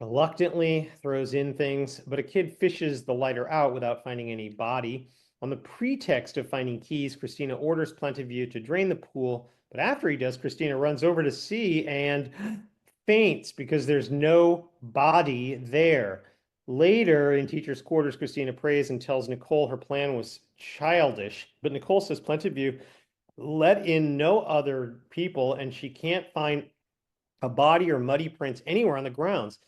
reluctantly throws in things, but a kid fishes the lighter out without finding any body. On the pretext of finding keys, Christina orders Plantevieux to drain the pool, but after he does, Christina runs over to see and faints because there's no body there. Later, in teacher's quarters, Christina prays and tells Nicole her plan was childish, but Nicole says Plantevieux let in no other people and she can't find a body or muddy prints anywhere on the grounds.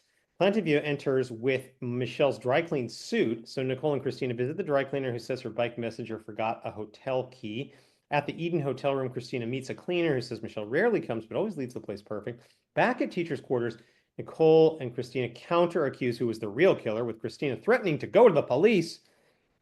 Plantevieux enters with Michelle's dry clean suit, so Nicole and Christina visit the dry cleaner who says her bike messenger forgot a hotel key. At the Eden hotel room, Christina meets a cleaner who says Michelle rarely comes but always leaves the place perfect. Back at teacher's quarters, Nicole and Christina counter-accuse who was the real killer, with Christina threatening to go to the police.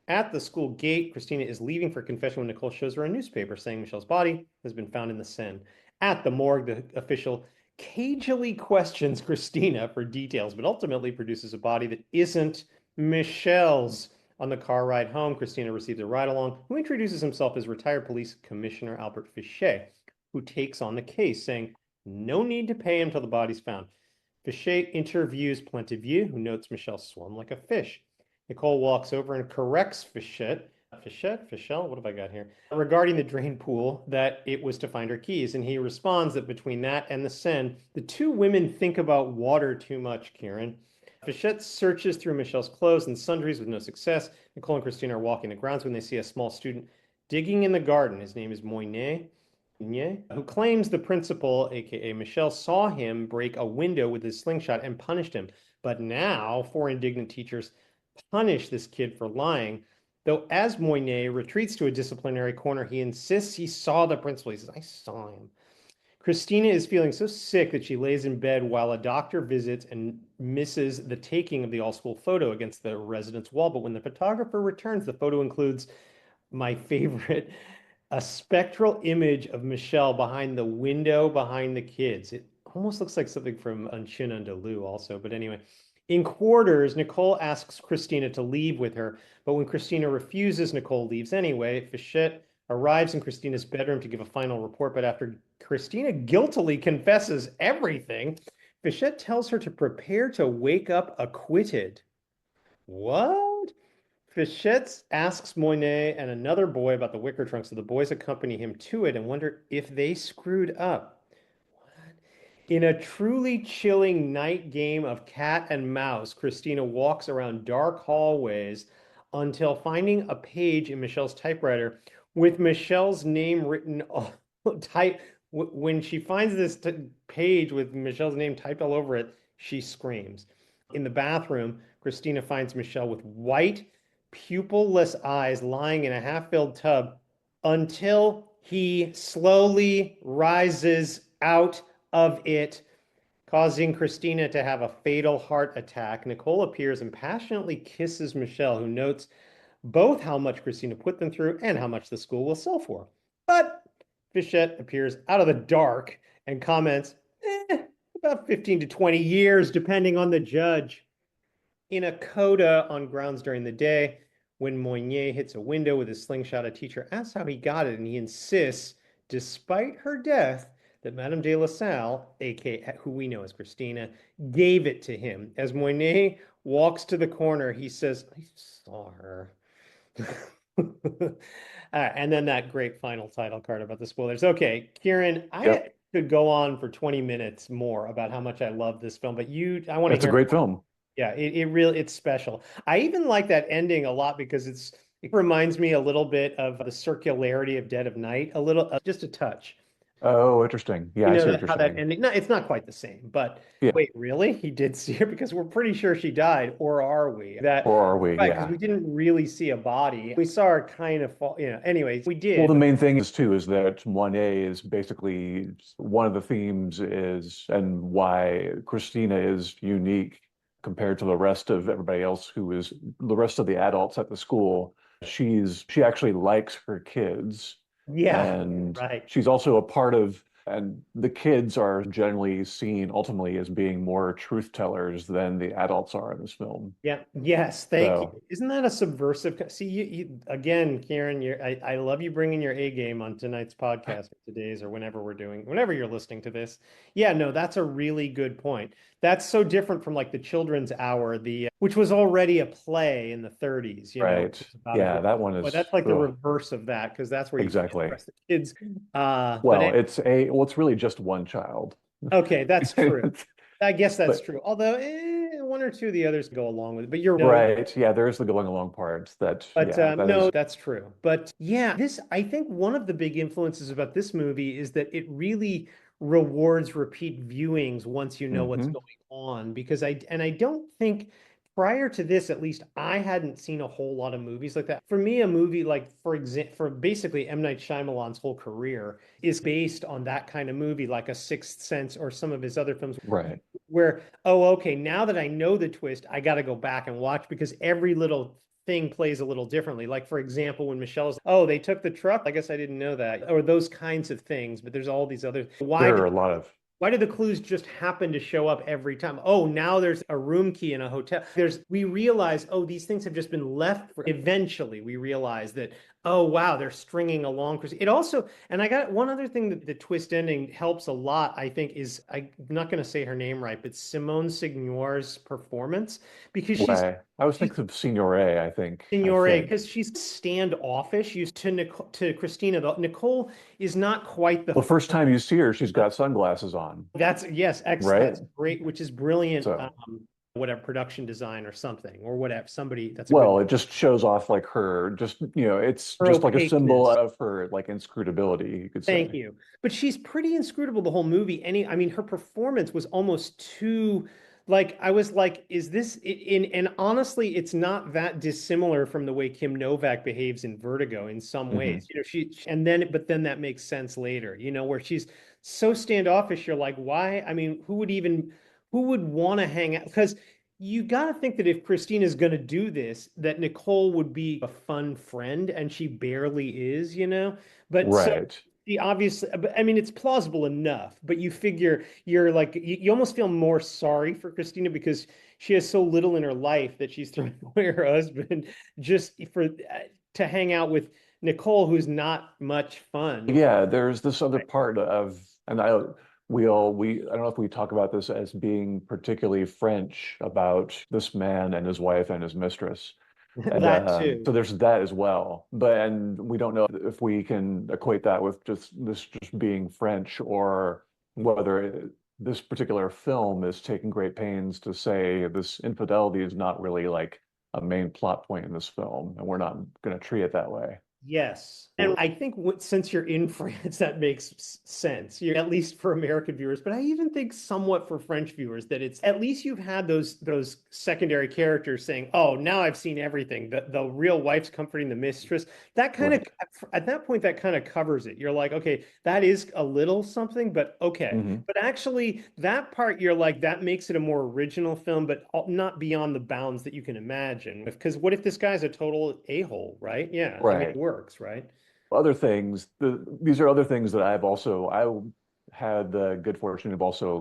At the school gate, Christina is leaving for confession when Nicole shows her a newspaper saying Michelle's body has been found in the Seine. At the morgue, the official cagily questions Christina for details, but ultimately produces a body that isn't Michelle's. On the car ride home, Christina receives a ride-along who introduces himself as retired police commissioner Albert Fichet, who takes on the case, saying no need to pay him till the body's found. Fichet interviews Plantevieux, who notes Michelle swam like a fish. Nicole walks over and corrects Fichette, Fichelle, what have I got here? Regarding the drain pool, that it was to find her keys. And he responds that between that and the Seine, the two women think about water too much, Kieron. Fichette searches through Michelle's clothes and sundries with no success. Nicole and Christina are walking the grounds when they see a small student digging in the garden. His name is Moynet, who claims the principal, aka Michelle, saw him break a window with his slingshot and punished him. But now, 4 indignant teachers punish this kid for lying. Though as Moynet retreats to a disciplinary corner, he insists he saw the principal. He says, I saw him. Christina is feeling so sick that she lays in bed while a doctor visits and misses the taking of the all-school photo against the residence wall. But when the photographer returns, the photo includes my favorite a spectral image of Michelle behind the window behind the kids. It almost looks like something from Un Chien Andalou also, but anyway. In quarters, Nicole asks Christina to leave with her, but when Christina refuses, Nicole leaves anyway. Fichette arrives in Christina's bedroom to give a final report, but after Christina guiltily confesses everything, Fichette tells her to prepare to wake up acquitted. What? Fichette asks Moynet and another boy about the wicker trunk, so the boys accompany him to it and wonder if they screwed up. In a truly chilling night game of cat and mouse, Christina walks around dark hallways until finding a page in Michelle's typewriter with Michelle's name written on type. When she finds this page with Michelle's name typed all over it, she screams. In the bathroom, Christina finds Michelle with white, pupilless eyes lying in a half-filled tub until he slowly rises out of it, causing Christina to have a fatal heart attack. Nicole appears and passionately kisses Michelle, who notes both how much Christina put them through and how much the school will sell for. But Fichette appears out of the dark and comments, about 15 to 20 years, depending on the judge. In a coda on grounds during the day, when Moynier hits a window with his slingshot, a teacher asks how he got it, and he insists, despite her death, that Madame de La Salle, aka who we know as Christina, gave it to him. As Moynier walks to the corner, he says, I saw her. And then that great final title card about the spoilers. Okay, Kieron, I could go on for 20 minutes more about how much I love this film, but I want to It's a hear. great film. Yeah, it really, it's special. I even like that ending a lot because it reminds me a little bit of the circularity of Dead of Night, a little, just a touch. Oh, interesting. Yeah, I see what you're How that saying. ending, no, it's not quite the same, but Yeah. wait, really? He did see her because we're pretty sure she died, or are we? Or are we? Right, because Yeah. we didn't really see a body. We saw her kind of fall, anyways, we Well, did, the but main thing is too is that Monet is basically one of the themes is and why Christina is unique compared to the rest of everybody else who is the rest of the adults at the school. She actually likes her kids yeah, and right. she's also a part of and the kids are generally seen ultimately as being more truth tellers than the adults are in this film. Yeah. Yes. Thank you. So, Isn't that a subversive? See, you again, Kieron. I love you bringing your A game on tonight's podcast, or today's, or whenever you're listening to this. Yeah. No, that's a really good point. That's so different from like the Children's Hour, which was already a play in the 30s. right. It's about a Yeah, group. that one But is that's like the ugh, reverse of that because that's where you can't exactly. trust the kids. But Well, it's really just one child. okay, that's true. I guess that's But true. Although one or two of the others go along with it. But you're no, right, yeah, there's the going along part that but yeah, that no, is that's true. But yeah, I think one of the big influences about this movie is that it really rewards repeat viewings once you know what's hmm going on. Because I don't think prior to this, at least I hadn't seen a whole lot of movies like that. For me, a movie like, for basically M. Night Shyamalan's whole career is based on that kind of movie, like a Sixth Sense or some of his other films right. where, oh, okay, now that I know the twist, I got to go back and watch because every little thing plays a little differently. Like, for example, when Michelle's, oh, they took the truck. I guess I didn't know that. Or those kinds of things. But there's all these other. There are a lot of Why do the clues just happen to show up every time? Oh, now there's a room key in a hotel. We realize, oh, these things have just been left. Eventually, we realize that, oh, wow, they're stringing along. It also, and I got one other thing that the twist ending helps a lot, I think, is I'm not going to say her name right, but Simone Signore's performance, because way. I was she's thinking of Signore, I Signore, think. because she's standoffish. Used to to Christina. Nicole is not quite Well, the. first time you see her, she's got sunglasses on, That's yes, right? that's great, which is brilliant. So, Whatever production design or something or whatever. Somebody that's a good well, it just shows off like her, just, it's her just like a symbol opaqueness. of her like inscrutability, you could Thank say. you. But she's pretty inscrutable the whole movie. I mean, her performance was almost too like I was like, is this and honestly, it's not that dissimilar from the way Kim Novak behaves in Vertigo in some hmm ways. And then but then that makes sense later, where she's so standoffish, you're like, why? I mean, who would want to hang out? Because you got to think that if Christina's going to do this, that Nicole would be a fun friend, and she barely is, you know? But so Right. she obviously, I mean, it's plausible enough, but you figure you're like, you almost feel more sorry for Christina because she has so little in her life that she's throwing away her husband just for to hang out with Nicole, who's not much fun. Yeah, there's this other part of, and I don't know if we talk about this as being particularly French about this man and his wife and his mistress. And That too. so there's that as well. But and we don't know if we can equate that with just being French, or whether this particular film is taking great pains to say this infidelity is not really like a main plot point in this film, and we're not going to treat it that way. Yes. And I think since you're in France, that makes sense. You're, at least for American viewers, but I even think somewhat for French viewers that it's at least you've had those secondary characters saying, "Oh, now I've seen everything." The real wife's comforting the mistress. That kind of Right. at that point that kind of covers it. You're like, "Okay, that is a little something, but okay." Hmm. But actually, that part you're like that makes it a more original film, but not beyond the bounds that you can imagine. Because what if this guy's a total a-hole, right? Yeah, I mean, it Right. works, right? Other things, these are other things that I had the good fortune of also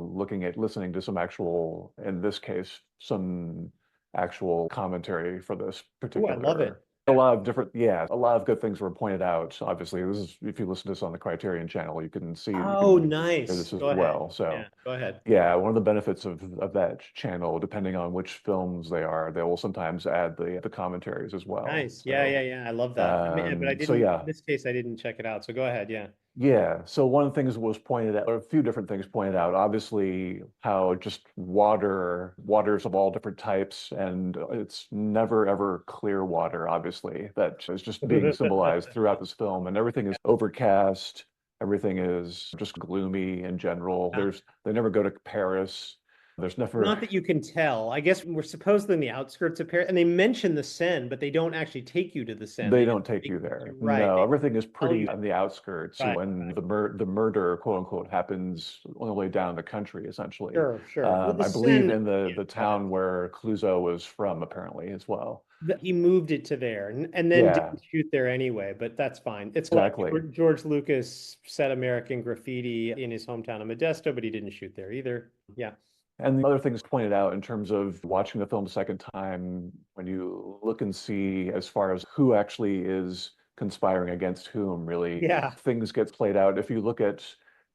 listening to some actual, in this case, some actual commentary for this Oh, I love particular. it. A Yeah. lot of different, yeah, a lot of good things were pointed out. Obviously, this is, if you listen to this on the Criterion channel, you Oh, can hear nice. this as Go ahead. well. So Yeah, go ahead. yeah, one of the benefits of that channel, depending on which films they are, they will sometimes add the commentaries as well. Nice. Yeah, So yeah, yeah. I love that. I mean, but I so didn't, in yeah. this case, I didn't check it out. So go ahead. Yeah. Yeah, so one of the things was pointed out, or a few different things pointed out, obviously how just waters of all different types, and it's never ever clear water, obviously, that is just being symbolized throughout this film, and everything is overcast, everything is just gloomy in general. Yeah. They never go to Paris. There's never Not that you can tell. I guess we're supposedly in the outskirts of Paris, and they mention the Seine, but they don't actually take you to the Seine. They They just don't take take you you to, there. right. No, They everything is tell pretty you. on the outskirts Right. when Right. the murder, quote unquote, happens all the way down the country, essentially. Sure, sure. Well, the I believe Seine, in yeah, the go ahead. town where Clouseau was from, apparently, as well. He moved it to there and then Yeah, didn't shoot there anyway, but that's fine. It's like exactly. George Lucas set American Graffiti in his hometown of Modesto, but he didn't shoot there either. Yeah. And the other things pointed out in terms of watching the film a second time, when you look and see as far as who actually is conspiring against whom, really, Yeah. things get played out. If you look at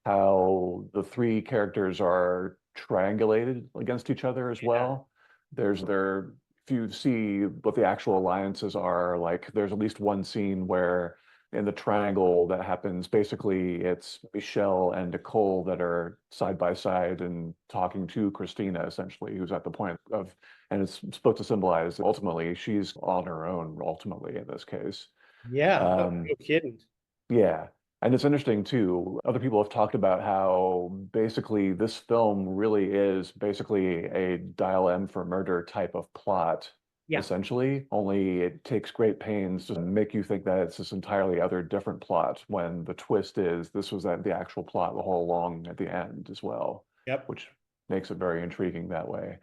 how the three characters are triangulated against each other as Yeah. well, if you see what the actual alliances are, like there's at least one scene where in the triangle that happens, basically it's Michelle and Nicole that are side by side and talking to Christina, essentially, who's at the point of, and it's supposed to symbolize ultimately she's on her own, ultimately, in this case. Yeah. Oh, Um, no kidding. yeah. And it's interesting too. Other people have talked about how basically this film really is basically a Dial M for Murder type of plot, Yeah. essentially. Only it takes great pains to make you think that it's this entirely other different plot when the twist is this was the actual plot the whole along at the end as well, Yep. which makes it very intriguing that way.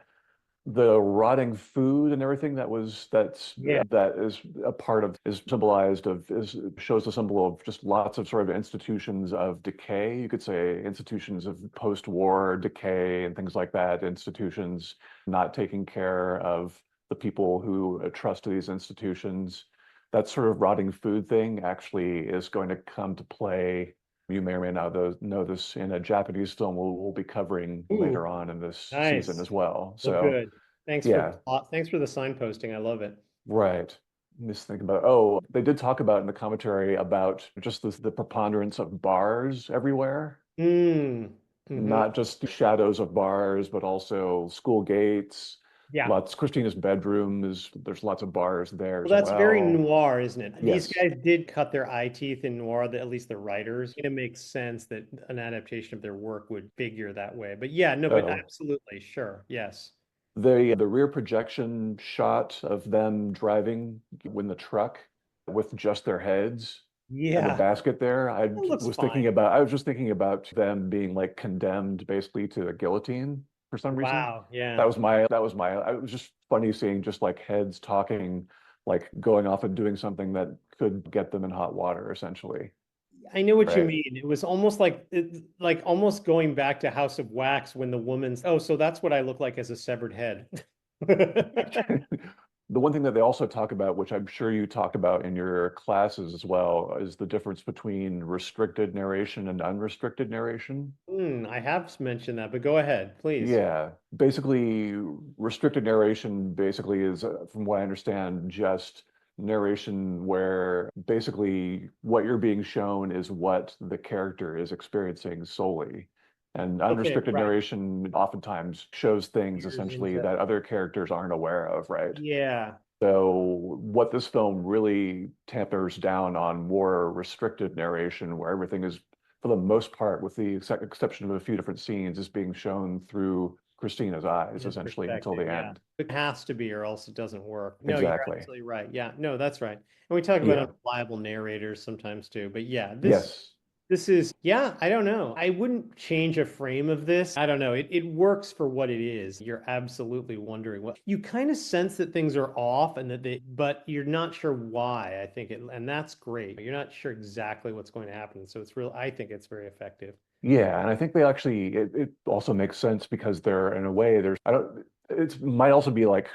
The rotting food and everything Yeah. that is a part of is symbolized of is shows the symbol of just lots of sort of institutions of decay. You could say institutions of post-war decay and things like that, institutions not taking care of the people who trust these institutions. That sort of rotting food thing actually is going to come to play. You may or may not know this in a Japanese film we'll be covering Ooh, later on in this season nice. as well. Well, So good. Thanks for the yeah, plot. Thanks for the signposting. I love it. right. Just think about, oh, they did talk about in the commentary about just the preponderance of bars everywhere, Mm. Hmm. not just shadows of bars, but also school gates. Yeah. Lots, Christina's bedroom there's lots of bars there Well, as that's very well. noir, isn't it? These Yes, guys did cut their eye teeth in noir, at least the writers. It makes sense that an adaptation of their work would figure that way. But yeah, no, but oh, absolutely, sure. Yes. the rear projection shot of them driving in the truck with just their heads and the Yeah. basket there. That looks fine. I was just thinking about them being like condemned basically to a guillotine. for some reason. Wow. Yeah. That was my it was just funny seeing just like heads talking, like going off and doing something that could get them in hot water, essentially. I know what you Right. mean. It was almost like almost going back to House of Wax when the woman's, oh, so that's what I look like as a severed head. The one thing that they also talk about, which I'm sure you talked about in your classes as well, is the difference between restricted narration and unrestricted narration. I have mentioned that, but go ahead, please. Yeah, basically, restricted narration basically is, from what I understand, just narration where basically what you're being shown is what the character is experiencing solely. And Okay, unrestricted right. narration oftentimes shows things Years essentially into, that other characters aren't aware of, right? yeah. So what this film really tampers down on more restricted narration, where everything is, for the most part, with the exception of a few different scenes, is being shown through Christina's eyes, His essentially, until perspective, the yeah. end. It has to be, or else it doesn't work. No, you're Exactly. absolutely right. Yeah, no, that's right. And we talk about Yeah. unreliable narrators sometimes too. But yeah, Yes. this is, yeah, I don't know. I wouldn't change a frame of this. I don't know. It works for what it is. You're absolutely wondering what you kind of sense that things are off and that but you're not sure why. I think and that's great. You're not sure exactly what's going to happen. So I think it's very effective. Yeah, and I think they actually it also makes sense because they're in a way there's I don't it might also be like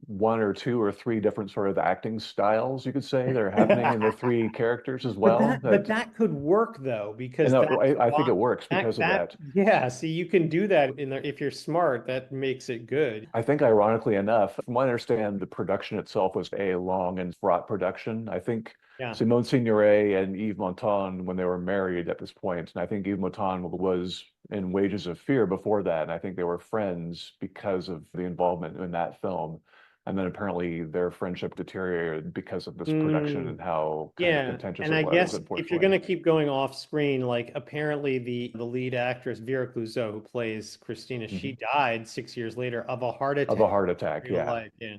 one or two or three different sort of acting styles you could say that are happening in the three characters as well But that that could work though, and because that's I think why it works because of that. yeah, see you can do that in there if you're smart, that makes it good. I think ironically enough, from what I understand, the production itself was a long and fraught production. I think Yeah. Simone Signoret and Yves Montand, when they were married at this point, and I think Yves Montand was in Wages of Fear before that, and I think they were friends because of the involvement in that film. And then apparently their friendship deteriorated because of this production Mm, and how kind of yeah. contentious And it I was, guess if you're unfortunately. gonna keep going off screen, like apparently the lead actress Vera Clouseau, who plays Christina, she Mhm. died 6 years later of a heart Of a attack heart in attack. real Yeah. life. Yeah. Yeah,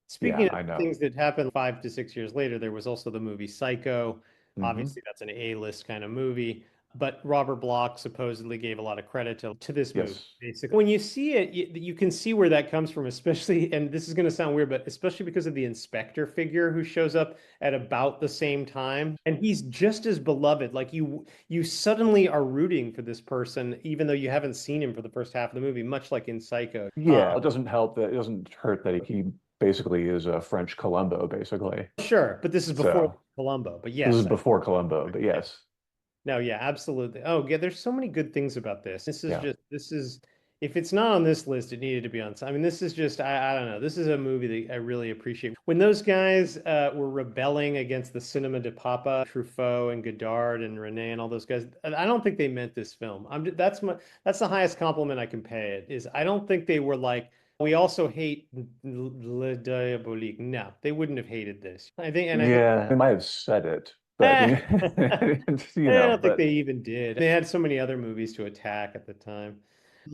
Speaking of I know. things that happened 5 to 6 years later, there was also the movie Psycho. Hmm. Obviously, that's an A-list kind of movie, but Robert Bloch supposedly gave a lot of credit to this movie. Yes. Basically, when you see it, you can see where that comes from, especially, and this is going to sound weird, but especially because of the inspector figure who shows up at about the same time, and he's just as beloved. Like you suddenly are rooting for this person, even though you haven't seen him for the first half of the movie, much like in Psycho. Yeah, it doesn't help that it doesn't hurt that he basically is a French Columbo, basically. Sure, but this is before So Columbo. But this is yes, before Columbo, but yeah. yes. No, yeah, absolutely. Oh, yeah, there's so many good things about this. Yeah. This is if it's not on this list, it needed to be on. I mean, this is just I don't know. This is a movie that I really appreciate. When those guys were rebelling against the cinema de Papa, Truffaut and Godard and Rene and all those guys, I don't think they meant this film. That's the highest compliment I can pay it. Is I don't think they were like we also hate Le Diabolique. No, they wouldn't have hated this. I think Yeah, they might have said it, but Eh, I don't think but they even did. They had so many other movies to attack at the time.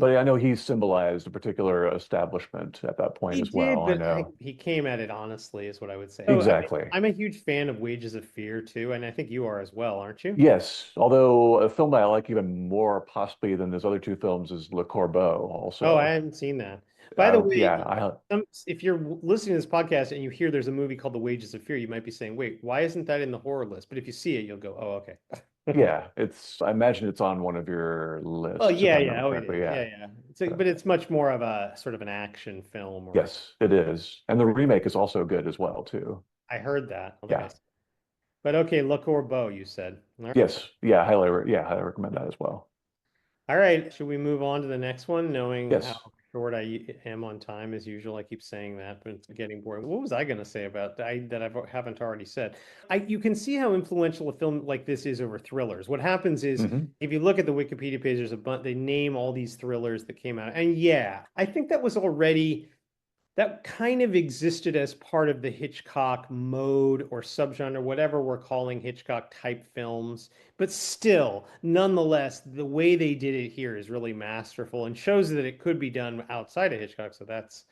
I know he symbolized a particular establishment at that point He as did, well. I but know. he came at it honestly, is what I would say. Oh, Exactly. I'm a huge fan of Wages of Fear too, and I think you are as well, aren't you? Yes, although a film that I like even more possibly than those other two films is Le Corbeau Oh, I also. haven't seen that. By the Yeah, way, I if you're listening to this podcast and you hear there's a movie called The Wages of Fear, you might be saying, "Wait, why isn't that in the horror list?" But if you see it, you'll go, "Oh, okay." yeah, I imagine it's on one of your Oh lists if yeah, I yeah, remember oh it correctly. is, Yeah. yeah, yeah. So, But it's much more of a sort of an action film, or yes, it is. And the remake is also good as well too. I heard that. I don't think I Yeah. saw. But okay, Le Corbeau, you said. Yes. Yeah, highly recommend that as well. All right, should we move on to the next one, knowing how Yes. short I am on time as usual? I keep saying that, but it's getting boring. What was I going to say about that I haven't already said? You can see how influential a film like this is over thrillers. What happens is, Hmm. if you look at the Wikipedia page, there's a bunch, they name all these thrillers that came out. And yeah, I think that was already that kind of existed as part of the Hitchcock mode or subgenre, whatever we're calling Hitchcock type films. But still, nonetheless, the way they did it here is really masterful and shows that it could be done outside of Hitchcock. So that's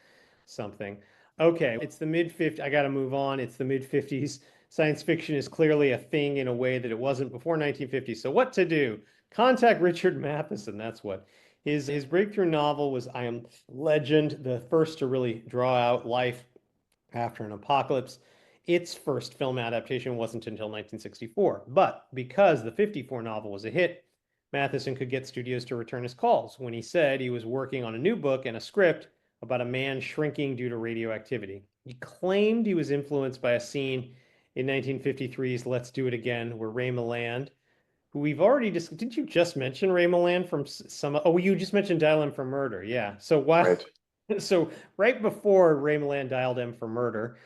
something. Okay, it's the mid 50s. I got to move on. It's the mid 50s. Science fiction is clearly a thing in a way that it wasn't before 1950. So what to do? Contact Richard Matheson. That's what. His breakthrough novel was I Am Legend, the first to really draw out life after an apocalypse. Its first film adaptation wasn't until 1964, but because the 54 novel was a hit, Matheson could get studios to return his calls when he said he was working on a new book and a script about a man shrinking due to radioactivity. He claimed he was influenced by a scene in 1953's Let's Do It Again, where Ray Milland, who we've already just, did you just mention Ray Milland from some, oh, you just mentioned Dial M for Murder. Yeah. So why, Right. so right before Ray Milland dialed M for Murder,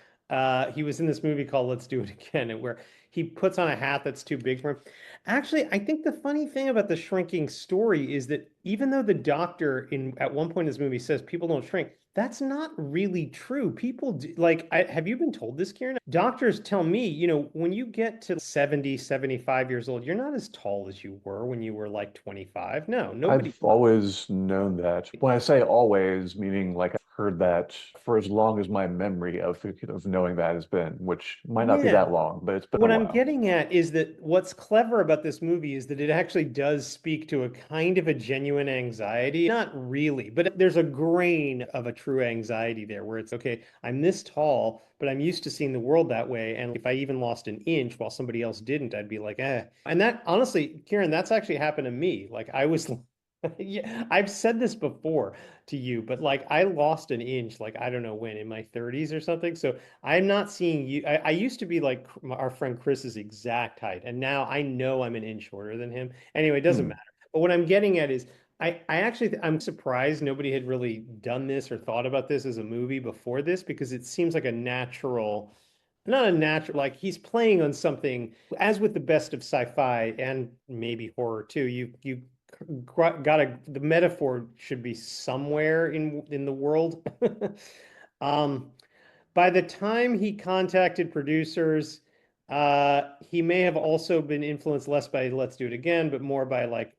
he was in this movie called Let's Do It Again, where he puts on a hat that's too big for him. Actually, I think the funny thing about the shrinking story is that even though the doctor in at one point in this movie says people don't shrink, that's not really true. People do, like, have you been told this, Kieran? Doctors tell me, when you get to 70, 75 years old, you're not as tall as you were when you were like 25. No, nobody. I've always known that. When I say always, meaning like I've heard that for as long as my memory of knowing that has been, which might not be Yeah. that long, but it's been a What I'm while. getting at is that what's clever about this movie is that it actually does speak to a kind of a genuine anxiety. Not really, but there's a grain of a true anxiety there where it's okay, I'm this tall, but I'm used to seeing the world that way. And if I even lost an inch while somebody else didn't, I'd be like, eh. And that honestly, Kieran, that's actually happened to me. Like I was, yeah, I've said this before to you, but like I lost an inch, like I don't know when, in my 30s or something. So I'm not seeing you. I used to be like our friend Chris's exact height, and now I know I'm an inch shorter than him. Anyway, it doesn't Hmm. matter. But what I'm getting at is, I actually, I'm surprised nobody had really done this or thought about this as a movie before this because it seems like a natural, not a natural, like he's playing on something, as with the best of sci-fi and maybe horror too. You got the metaphor should be somewhere in the world. Um, by the time he contacted producers, he may have also been influenced less by Let's Do It Again, but more by like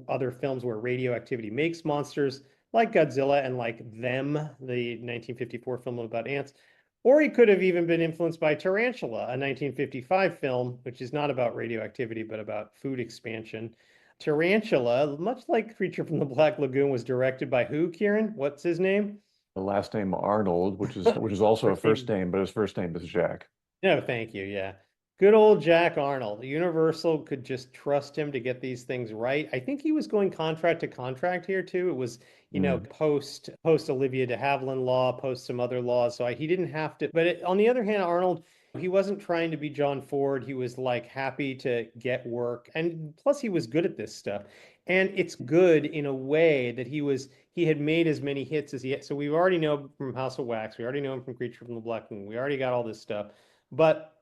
other films where radioactivity makes monsters, like Godzilla and like Them, the 1954 film about ants. Or he could have even been influenced by Tarantula, a 1955 film, which is not about radioactivity, but about food expansion. Tarantula, much like Creature from the Black Lagoon, was directed by who, Kieran? What's his name? The last name Arnold, which is also a First first name. name, but his first name is Jack. No, thank you. Yeah. Good old Jack Arnold. Universal could just trust him to get these things right. I think he was going contract to contract here too. It was, Mm. post Olivia de Havilland law, post some other laws. So he didn't have to. But on the other hand, Arnold, he wasn't trying to be John Ford. He was like happy to get work. And plus he was good at this stuff. And it's good in a way that he had made as many hits as he had. So we already know from House of Wax. We already know him from Creature from the Black Moon. We already got all this stuff. But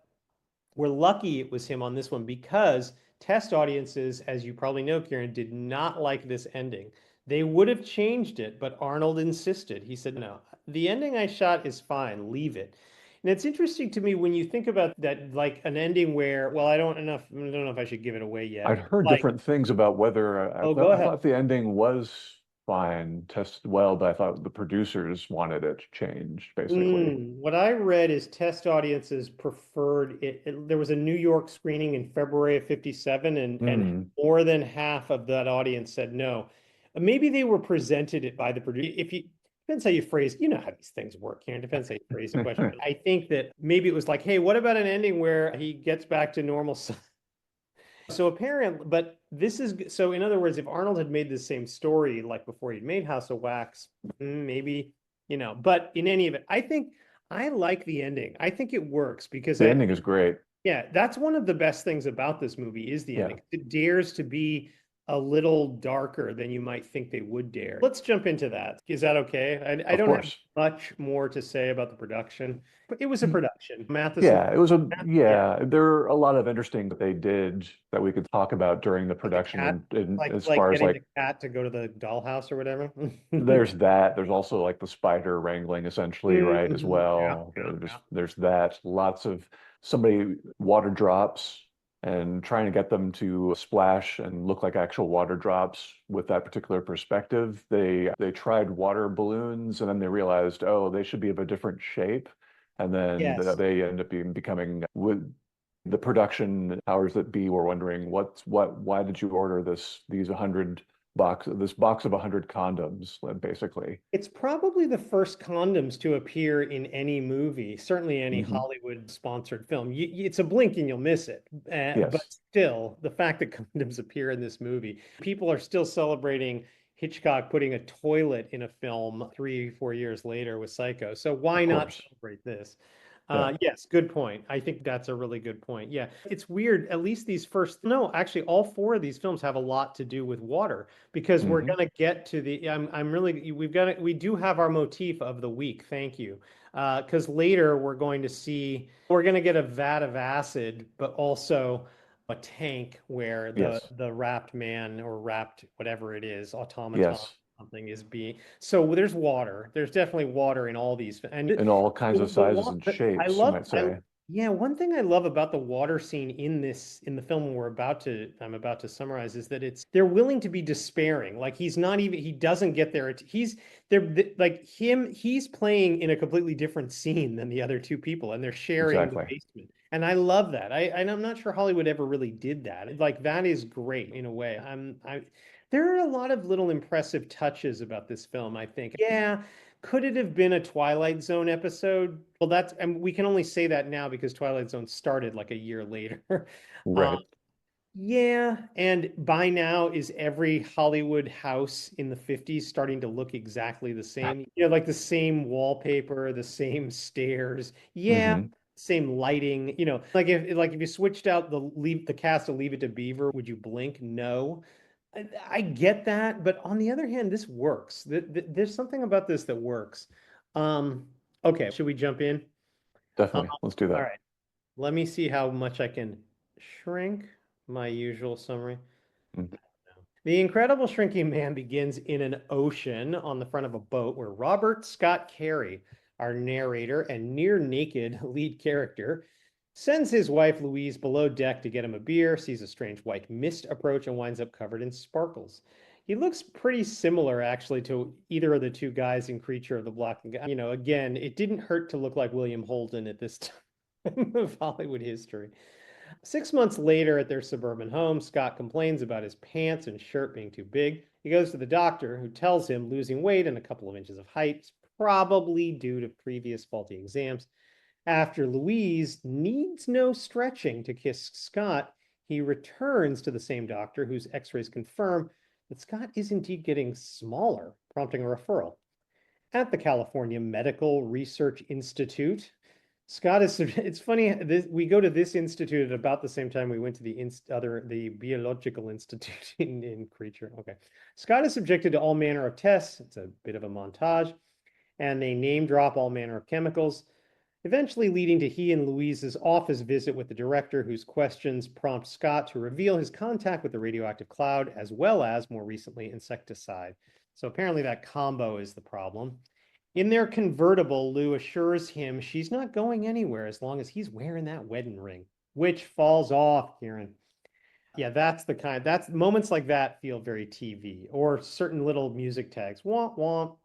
we're lucky it was him on this one because test audiences, as you probably know, Kieran, did not like this ending. They would have changed it, but Arnold insisted. He said, no, the ending I shot is fine, leave it. And it's interesting to me when you think about that, like an ending where, well, I don't know if I should give it away I'd yet. heard Like, different things about whether oh, go I ahead. thought the ending was fine, tested well, but I thought the producers wanted it changed, basically. What I read is test audiences preferred it. There was a New York screening in February of 57, and Mm. more than half of that audience said no. Maybe they were presented it by the producer. If you depends how you phrase, you know how these things work here. It depends how you phrase the question. But I think that maybe it was like, hey, what about an ending where he gets back to normal? So apparently, but this is so. In other words, if Arnold had made the same story like before he'd made House of Wax, maybe But in any event, I think I like the ending. I think it works because The ending is great. yeah, that's one of the best things about this movie is the Yeah, ending. It dares to be a little darker than you might think they would dare. Let's jump into that. Is that okay? I of don't have course. much more to say about the production, but it was a production. Matheson, Yeah, it was yeah. there are a lot of interesting that they did that we could talk about during the Like the production cat, and like as like far as getting the like cat to go to the dollhouse or whatever. there's that. There's also like the spider wrangling essentially, right, as Yeah, well. yeah, yeah. There's that. Lots of somebody water drops and trying to get them to splash and look like actual water drops with that particular perspective. They tried water balloons and then they realized, oh, they should be of a different shape. And then Yes. they end up becoming with the production powers that be were wondering why did you order these 100 this box of 100 condoms, basically. It's probably the first condoms to appear in any movie, certainly any Hmm. Hollywood sponsored film. It's a blink and you'll miss it. But Yes, still, the fact that condoms appear in this movie, people are still celebrating Hitchcock putting a toilet in a film 3, 4 years later with Psycho. So why of not course. celebrate this? Yeah. Yes, good point. I think that's a really good point. Yeah, it's weird. At least these first, no, actually, all four of these films have a lot to do with water because we're Hmm. gonna get to the. I'm really. We do have our motif of the week. Thank you. Because later we're gonna get a vat of acid, but also a tank where the Yes. the wrapped man or wrapped whatever it is, automaton Yes. something is being. So there's water. There's definitely water in all these, and In all kinds of sizes and I shapes, you love might say. yeah, one thing I love about the water scene in the film I'm about to summarize is that they're willing to be despairing. Like he doesn't get there. Like he's playing in a completely different scene than the other two people, and they're sharing the Exactly. basement. And I love that. And I'm not sure Hollywood ever really did that. Like that is great in a way. There are a lot of little impressive touches about this film, I think. Yeah, could it have been a Twilight Zone episode? Well, and we can only say that now because Twilight Zone started like a year later. Um, Right. yeah, and by now is every Hollywood house in the 50s starting to look exactly the same? You know, like the same wallpaper, the same stairs. Yeah, Hmm. same lighting. You know, like if you switched out the cast of Leave It to Beaver, would you blink? No. I get that, but on the other hand, this works. There's something about this that works. Um, okay, should we jump in? Uh, Definitely. Let's do all that. right. Let me see how much I can shrink my usual summary. Mm. The Incredible Shrinking Man begins in an ocean on the front of a boat where Robert Scott Carey, our narrator and near naked lead character, sends his wife Louise below deck to get him a beer, sees a strange white mist approach, and winds up covered in sparkles. He looks pretty similar, actually, to either of the two guys in Creature of the Black. You know, again, it didn't hurt to look like William Holden at this time of Hollywood history. 6 months later, at their suburban home, Scott complains about his pants and shirt being too big. He goes to the doctor, who tells him losing weight and a couple of inches of height is probably due to previous faulty exams. After Louise needs no stretching to kiss Scott, he returns to the same doctor, whose x rays confirm that Scott is indeed getting smaller, prompting a referral. At the California Medical Research Institute, it's funny, we go to this institute at about the same time we went to the Biological Institute in Creature. Okay. Scott is subjected to all manner of tests. It's a bit of a montage, and they name drop all manner of chemicals, eventually leading to he and Louise's office visit with the director, whose questions prompt Scott to reveal his contact with the radioactive cloud, as well as, more recently, insecticide. So apparently that combo is the problem. In their convertible, Lou assures him she's not going anywhere as long as he's wearing that wedding ring, which falls off, Kieron. Yeah, that's moments like that feel very TV, or certain little music tags. Womp womp.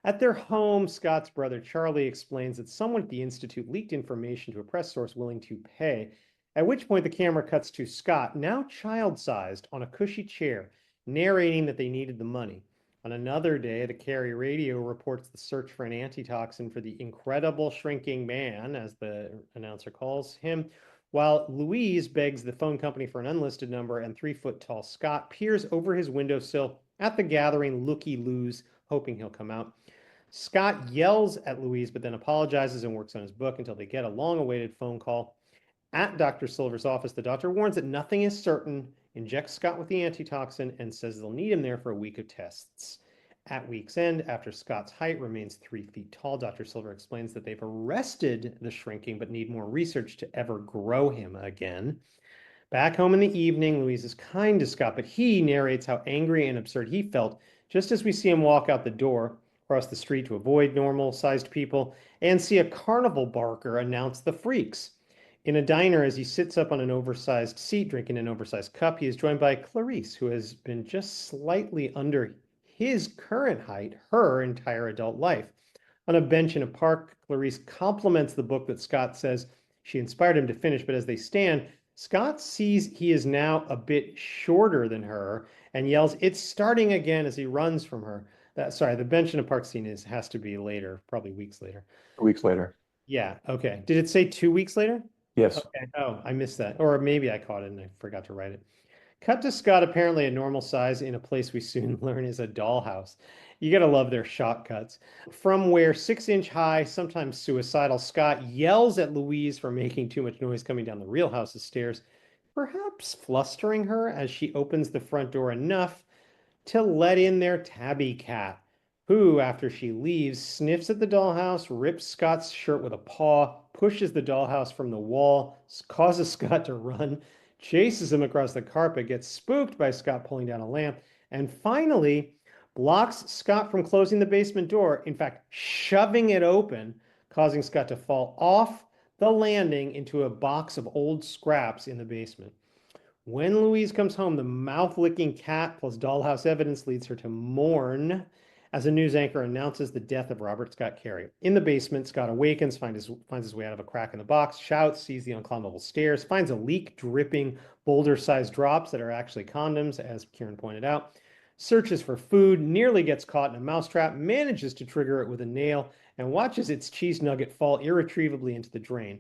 At their home, Scott's brother Charlie explains that someone at the Institute leaked information to a press source willing to pay, at which point the camera cuts to Scott, now child-sized, on a cushy chair, narrating that they needed the money. On another day, the Carey radio reports the search for an antitoxin for the incredible shrinking man, as the announcer calls him, while Louise begs the phone company for an unlisted number, and 3 foot tall Scott peers over his windowsill at the gathering looky-loos, hoping he'll come out. Scott yells at Louise, but then apologizes and works on his book until they get a long awaited phone call. At Dr. Silver's office, the doctor warns that nothing is certain, injects Scott with the antitoxin, and says they'll need him there for a week of tests. At week's end, after Scott's height remains 3 feet tall, Dr. Silver explains that they've arrested the shrinking but need more research to ever grow him again. Back home in the evening, Louise is kind to Scott, but he narrates how angry and absurd he felt just as we see him walk out the door, across the street to avoid normal-sized people, and see a carnival barker announce the freaks. In a diner, as he sits up on an oversized seat drinking an oversized cup, he is joined by Clarice, who has been just slightly under his current height her entire adult life. On a bench in a park, Clarice compliments the book that Scott says she inspired him to finish, but as they stand, Scott sees he is now a bit shorter than her and yells, "It's starting again," as he runs from her. Sorry, the bench in the park scene has to be later, probably weeks later. Weeks later. Yeah, okay. Did it say 2 weeks later? Yes. Okay. Oh, I missed that. Or maybe I caught it and I forgot to write it. Cut to Scott, apparently a normal size in a place we soon learn is a dollhouse. You gotta love their shot cuts. From where 6 inch high, sometimes suicidal Scott yells at Louise for making too much noise coming down the real house's stairs, perhaps flustering her as she opens the front door enough to let in their tabby cat, who, after she leaves, sniffs at the dollhouse, rips Scott's shirt with a paw, pushes the dollhouse from the wall, causes Scott to run, chases him across the carpet, gets spooked by Scott pulling down a lamp, and finally blocks Scott from closing the basement door, in fact, shoving it open, causing Scott to fall off the landing into a box of old scraps in the basement. When Louise comes home, the mouth-licking cat plus dollhouse evidence leads her to mourn as a news anchor announces the death of Robert Scott Carey. In the basement, Scott awakens, finds his way out of a crack in the box, shouts, sees the unclimbable stairs, finds a leak dripping boulder-sized drops that are actually condoms, as Kieron pointed out, searches for food, nearly gets caught in a mousetrap, manages to trigger it with a nail, and watches its cheese nugget fall irretrievably into the drain.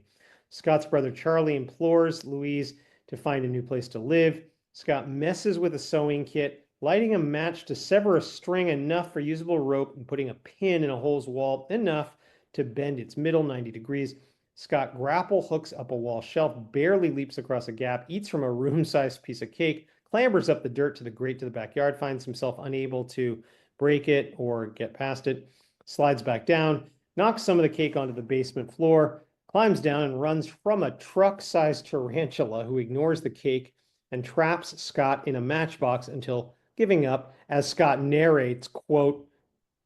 Scott's brother Charlie implores Louise to find a new place to live. Scott messes with a sewing kit, lighting a match to sever a string enough for usable rope and putting a pin in a hole's wall enough to bend its middle 90 degrees. Scott grapple hooks up a wall shelf, barely leaps across a gap, eats from a room-sized piece of cake, clambers up the dirt to the grate to the backyard, finds himself unable to break it or get past it, slides back down, knocks some of the cake onto the basement floor, climbs down and runs from a truck-sized tarantula who ignores the cake and traps Scott in a matchbox until giving up, as Scott narrates, quote,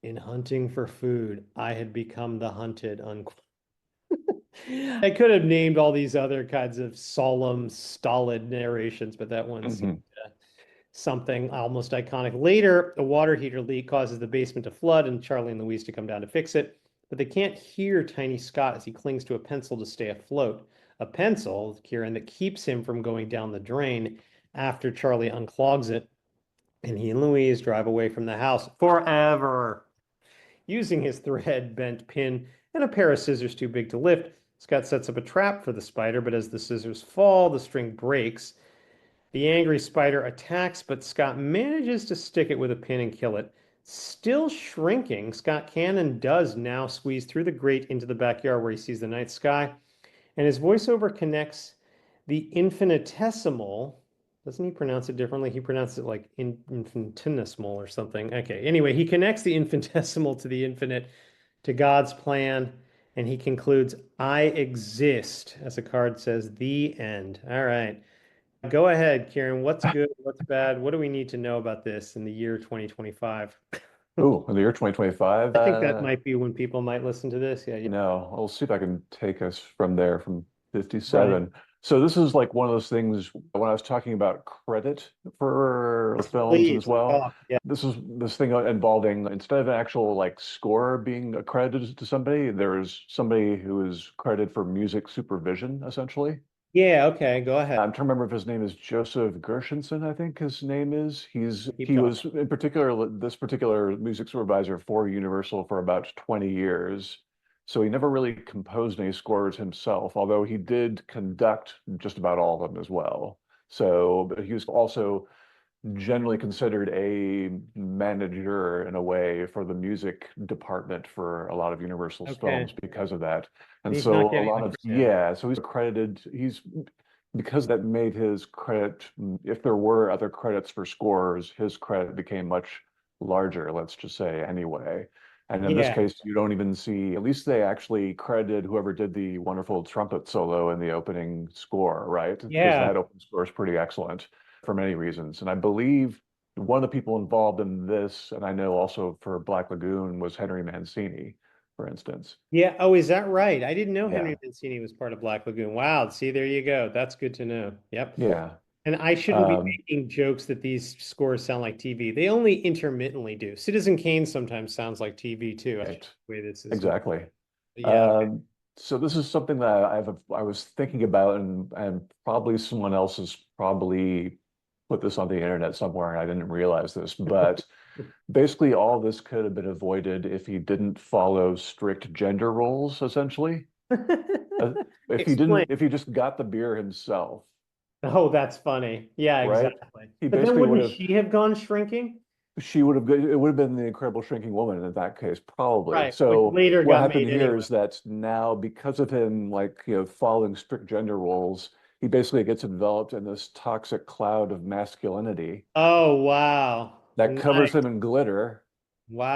"In hunting for food, I had become the hunted," unquote. I could have named all these other kinds of solemn, stolid narrations, but that one seemed Mhm. something almost iconic. Later, a water heater leak causes the basement to flood and Charlie and Louise to come down to fix it, but they can't hear tiny Scott as he clings to a pencil to stay afloat. A pencil, Kieron, that keeps him from going down the drain after Charlie unclogs it, and he and Louise drive away from the house forever. Using his thread bent pin and a pair of scissors too big to lift, Scott sets up a trap for the spider, but as the scissors fall, the string breaks. The angry spider attacks, but Scott manages to stick it with a pin and kill it. Still shrinking, Scott can and does now squeeze through the grate into the backyard where he sees the night sky, and his voiceover connects the infinitesimal. Doesn't he pronounce it differently? He pronounces it like infinitesimal or something. Okay, anyway, he connects the infinitesimal to the infinite, to God's plan, and he concludes, "I exist," as a card says, "the end." All right. Go ahead, Kieran. What's good? What's bad? What do we need to know about this in the year 2025? Oh, in the year 2025. I think that might be when people might listen to this. Yeah, yeah. No, I'll see if I can take us from there from Right. 57. So this is like one of those things when I was talking about credit for films as Please well. talk. Yeah. This is this thing involving instead of an actual like score being accredited to somebody, there is somebody who is credited for music supervision, essentially. Yeah, okay. Go ahead. I'm trying to remember if his name is Joseph Gershenson, I think his name is. Keep He talking. was in particular this particular music supervisor for Universal for about 20 years. So he never really composed any scores himself, although he did conduct just about all of them as well. So, but he was also generally considered a manager in a way for the music department for a lot of Universal's Okay. films because of that. And And he's so not a getting lot the of, credit. yeah, so he's credited, he's because that made his credit, if there were other credits for scores, his credit became much larger, let's just say, anyway. And in this Yeah. case, you don't even see, at least they actually credited whoever did the wonderful trumpet solo in the opening score, right? Because Yeah. that opening score is pretty excellent for many reasons. And I believe one of the people involved in this, and I know also for Black Lagoon, was Henry Mancini, for instance. Yeah. Oh, is that right? I didn't know Yeah. Henry Mancini was part of Black Lagoon. Wow. See, there you go. That's good to know. Yep. Yeah. And I shouldn't be Um, making jokes that these scores sound like TV. They only intermittently do. Citizen Kane sometimes sounds like TV too. I think right. the way this is going. Exactly. But yeah, okay. Um, So this is something that I was thinking about, and probably someone else has probably put this on the internet somewhere, and I didn't realize this. But basically, all this could have been avoided if he didn't follow strict gender roles, essentially. Uh, Explain. if he just got the beer himself, Oh, that's funny. Yeah, right? exactly. He But then basically would wouldn't have, she have gone shrinking? she would have, it would have been the Incredible Shrinking Woman in that case, probably. Right, which So later what got happened made here anyway. is that now, because of him, like, following strict gender roles, he basically gets enveloped in this toxic cloud of masculinity Oh, wow. that covers Nice. him in glitter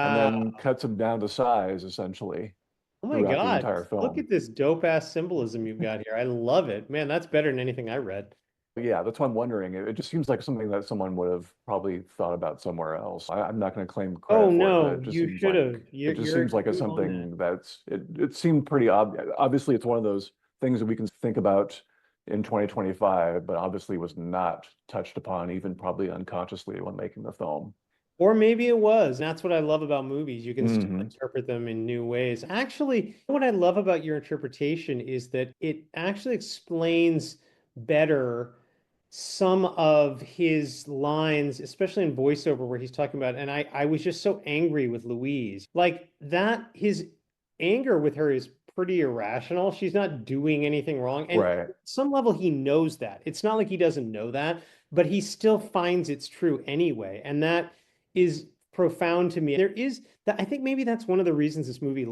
and Wow. then cuts him down to size, essentially, Oh my throughout the God. entire Look film. at this dope ass symbolism you've got here. I love it. Man, that's better than anything I read. Yeah, that's what I'm wondering. It just seems like something that someone would have probably thought about somewhere else. I'm not going to claim Oh credit for it, but no, you should have. it You're just you're seems like it's you're on that. something it seemed pretty obvious. Obviously, it's one of those things that we can think about in 2025, but obviously was not touched upon even probably unconsciously when making the film. Or maybe it was. That's what I love about movies. You can still Hmm. interpret them in new ways. Actually, what I love about your interpretation is that it actually explains better some of his lines, especially in voiceover where he's talking about, and I was just so angry with Louise. Like that, his anger with her is pretty irrational. She's not doing anything wrong. And Right. at some level, he knows that. It's not like he doesn't know that, but he still finds it's true anyway. And that is profound to me. There is that I think maybe that's one of the reasons this movie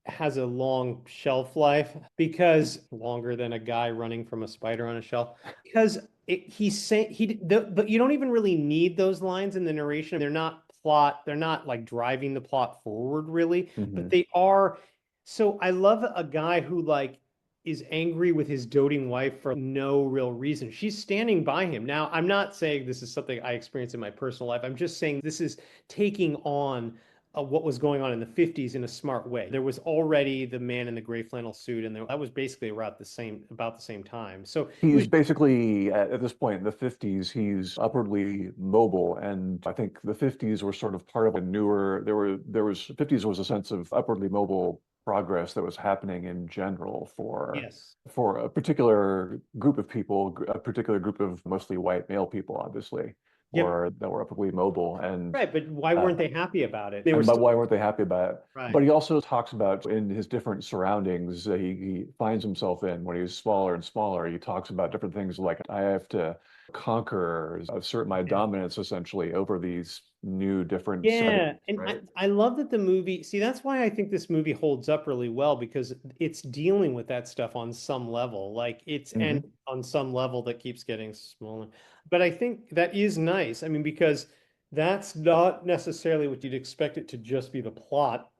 has a long shelf life because longer than a guy running from a spider on a shelf because he's saying but you don't even really need those lines in the narration. They're not plot, they're not like driving the plot forward really, but Hmm. they are. So I love a guy who like is angry with his doting wife for no real reason. She's standing by him. Now, I'm not saying this is something I experienced in my personal life. I'm just saying this is taking on what was going on in the 50s in a smart way. There was already the man in the gray flannel suit, and that was basically about the same time. So it He's was, basically at this point in the 50s, he's upwardly mobile. And I think the 50s were sort of part of a newer, there was 50s was a sense of upwardly mobile progress that was happening in general yes. for a particular group of people, a particular group of mostly white male people, obviously, Yep. or that were upwardly mobile. Right. But why Uh, weren't they happy about it? They were and but still why weren't they happy about it? right. But he also talks about in his different surroundings that he finds himself in when he's smaller and smaller. He talks about different things like I have to conquer, assert my Yeah. dominance essentially over these new different settings, Yeah, and right? I love that the movie, see, that's why I think this movie holds up really well because it's dealing with that stuff on some level. Like it's, and Hmm. on some level that keeps getting smaller. But I think that is nice. I mean, because that's not necessarily what you'd expect it to just be the plot.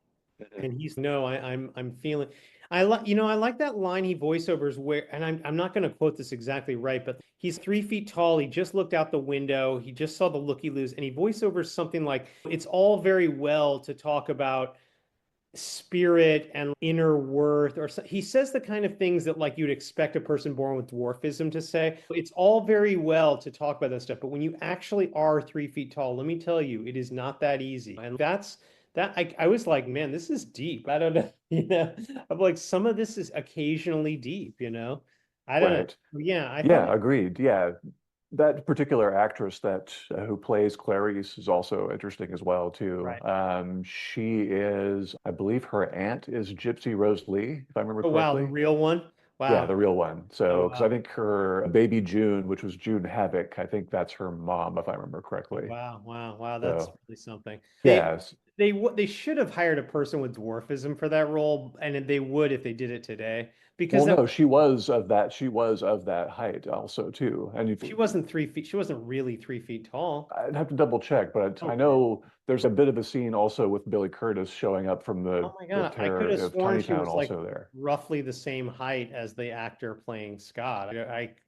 And he's no, I'm feeling I like I like that line he voiceovers where and I'm not gonna quote this exactly right, but he's 3 feet tall, he just looked out the window, he just saw the looky loos, and he voiceovers something like it's all very well to talk about spirit and inner worth or so, he says the kind of things that like you'd expect a person born with dwarfism to say. It's all very well to talk about that stuff, but when you actually are 3 feet tall, let me tell you, it is not that easy. And that's that I was like, man, this is deep. I don't know, I'm like some of this is occasionally deep, I don't know. Right. Yeah, I thought Yeah, agreed. Yeah. That particular actress that who plays Clarice is also interesting as well too. right. She is, I believe her aunt is Gypsy Rose Lee, if I remember Oh wow, the correctly. real one. Yeah, Wow. the real one. Oh So, because I wow. think her baby June, which was June Havoc, I think that's her mom, if I remember Oh, correctly. wow, wow, wow, that's So, really something. yes. They should have hired a person with dwarfism for that role, and they would if they did it today, because Well, that no, she was of that. She was of that height also too. And if she wasn't 3 feet. She wasn't really 3 feet tall. I'd have to double check, but I Okay. know there's a bit of a scene also with Billy Curtis showing up from Oh my the God, I could terror have of sworn Tiny she Town was like also there. roughly the same height as the actor playing Scott.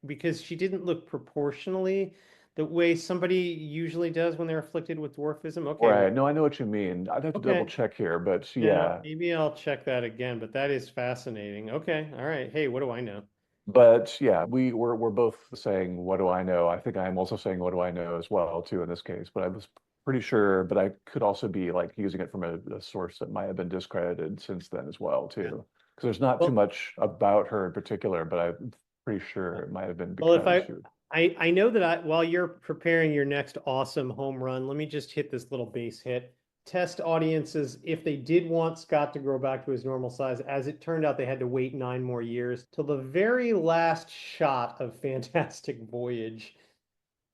Because she didn't look proportionally the way somebody usually does when they're afflicted with dwarfism. Okay, Right. No, I know what you mean. I'd have to double okay. check here, but Yeah, yeah. maybe I'll check that again, but that is fascinating. Okay, all right. Hey, what do I know? But yeah, we're both saying what do I know? I think I'm also saying what do I know as well too in this case. But I was pretty sure, but I could also be like using it from a source that might have been discredited since then as well Yeah. too. because there's not too Well, much about her in particular, but I'm pretty sure it might have been well, if because she. I know that while you're preparing your next awesome home run, let me just hit this little base hit. Test audiences, if they did want Scott to grow back to his normal size, as it turned out, they had to wait 9 more years till the very last shot of Fantastic Voyage.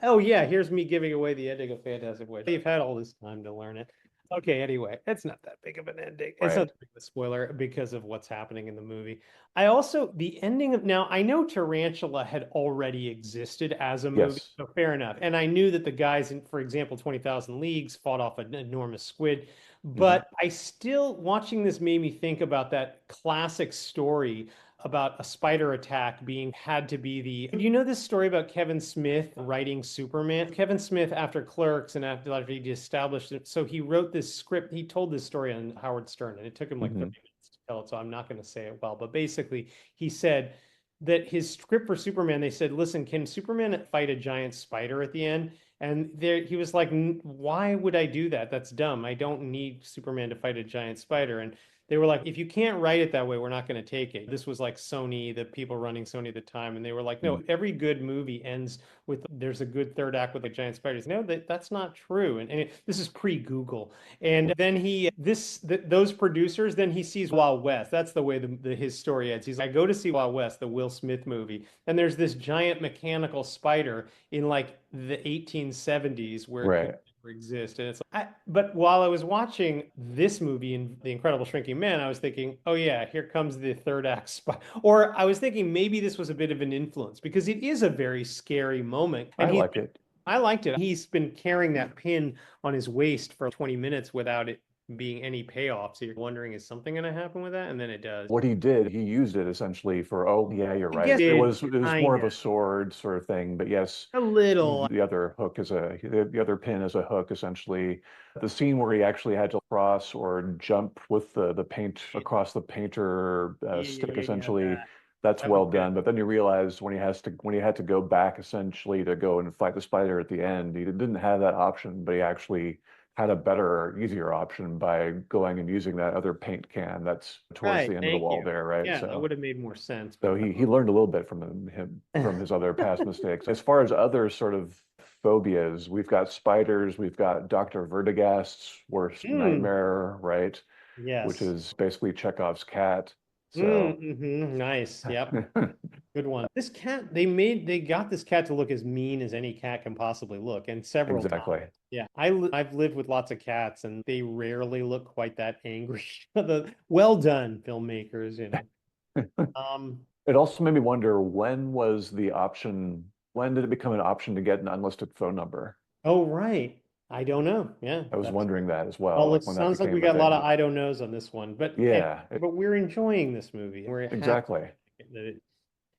Oh yeah, here's me giving away the ending of Fantastic Voyage. You've had all this time to learn it. Okay, anyway, it's not that big of an ending. It's not Right. that big of a spoiler because of what's happening in the movie. I also, the ending of, now I know Tarantula had already existed as a movie, Yes. so fair enough. And I knew that the guys in, for example, 20,000 Leagues fought off an enormous squid. Hmm. But I still, watching this made me think about that classic story about a spider attack being had to be the. Do you know this story about Kevin Smith writing Superman? Kevin Smith, after Clerks and after he established it, so he wrote this script. He told this story on Howard Stern, and it took him like Hmm. 30 minutes to tell it. So I'm not going to say it well, but basically, he said that his script for Superman, they said, "Listen, can Superman fight a giant spider at the end?" And there, he was like, "Why would I do that? That's dumb. I don't need Superman to fight a giant spider." And they were like, if you can't write it that way, we're not going to take it. This was like Sony, the people running Sony at the time, and they were like, no, every good movie ends with there's a good third act with a giant spider. No, that's not true. This is pre-Google. And then those producers, then he sees Wild West. That's the way his story ends. He's like, I go to see Wild West, the Will Smith movie, and there's this giant mechanical spider in like the 1870s where it could Right. exist. And it's like, but while I was watching this movie in The Incredible Shrinking Man, I was thinking, oh yeah, here comes the third act spy. Or I was thinking maybe this was a bit of an influence because it is a very scary moment. I And like it. I liked it. He's been carrying that pin on his waist for 20 minutes without it being any payoff. So you're wondering, is something going to happen with that? And then it does. What he did, he used it essentially for, oh yeah, you're I right. guess It was more kind of a of sword sort of thing, but yes, a little. the other hook is the other pin is a hook essentially. The scene where he actually had to cross or jump with the paint across the painter stick Yeah, essentially, that's that was well good. done. But then you realize when he had to go back essentially to go and fight the spider at the end, he didn't have that option, but he actually had a better, easier option by going and using that other paint can that's towards Right. the end of the Thank wall you. there, right? Yeah, that would So have made more sense, so but he learned a little bit from him from his other past mistakes. As far as other sort of phobias, we've got spiders, we've got Dr. Vertigast's worst mm, nightmare, right? Which yes. is basically Chekhov's cat. So Nice. Yep. Good one. This cat, they got this cat to look as mean as any cat can possibly look, and several times. exactly. Yeah, I've lived with lots of cats, and they rarely look quite that angry. The well done filmmakers, you know. Um, It also made me wonder when did it become an option to get an unlisted phone number? oh right. I don't know. Yeah, I was that's wondering that as well, well, it like when that sounds like we became a got a lot of thing. I don't knows on this one, Yeah, but we're enjoying this movie. We're happy exactly. that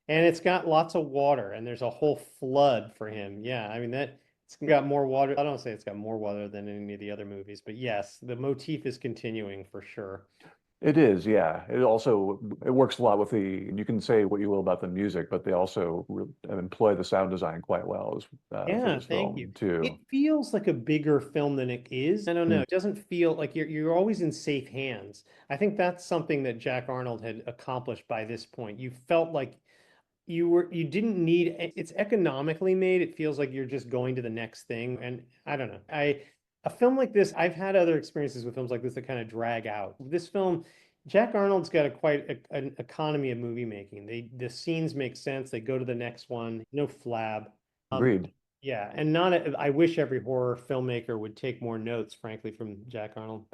and it's got lots of water, and there's a whole flood for him. Yeah, I mean that it's got more water. I don't say it's got more water than any of the other movies, but yes, the motif is continuing for sure. It is, yeah. It works a lot with you can say what you will about the music, but they also employ the sound design quite well for Yeah, this thank you. film It too. feels like a bigger film than it is. I don't know. Mm. It doesn't feel like you're always in safe hands. I think that's something that Jack Arnold had accomplished by this point. You felt like you didn't need it's economically made. It feels like you're just going to the next thing. And I don't know. A film like this, I've had other experiences with films like this that kind of drag out. This film, Jack Arnold's got an economy of movie making. The scenes make sense. They go to the next one. No flab. Um, Agreed. yeah, and not I wish every horror filmmaker would take more notes, frankly, from Jack Arnold.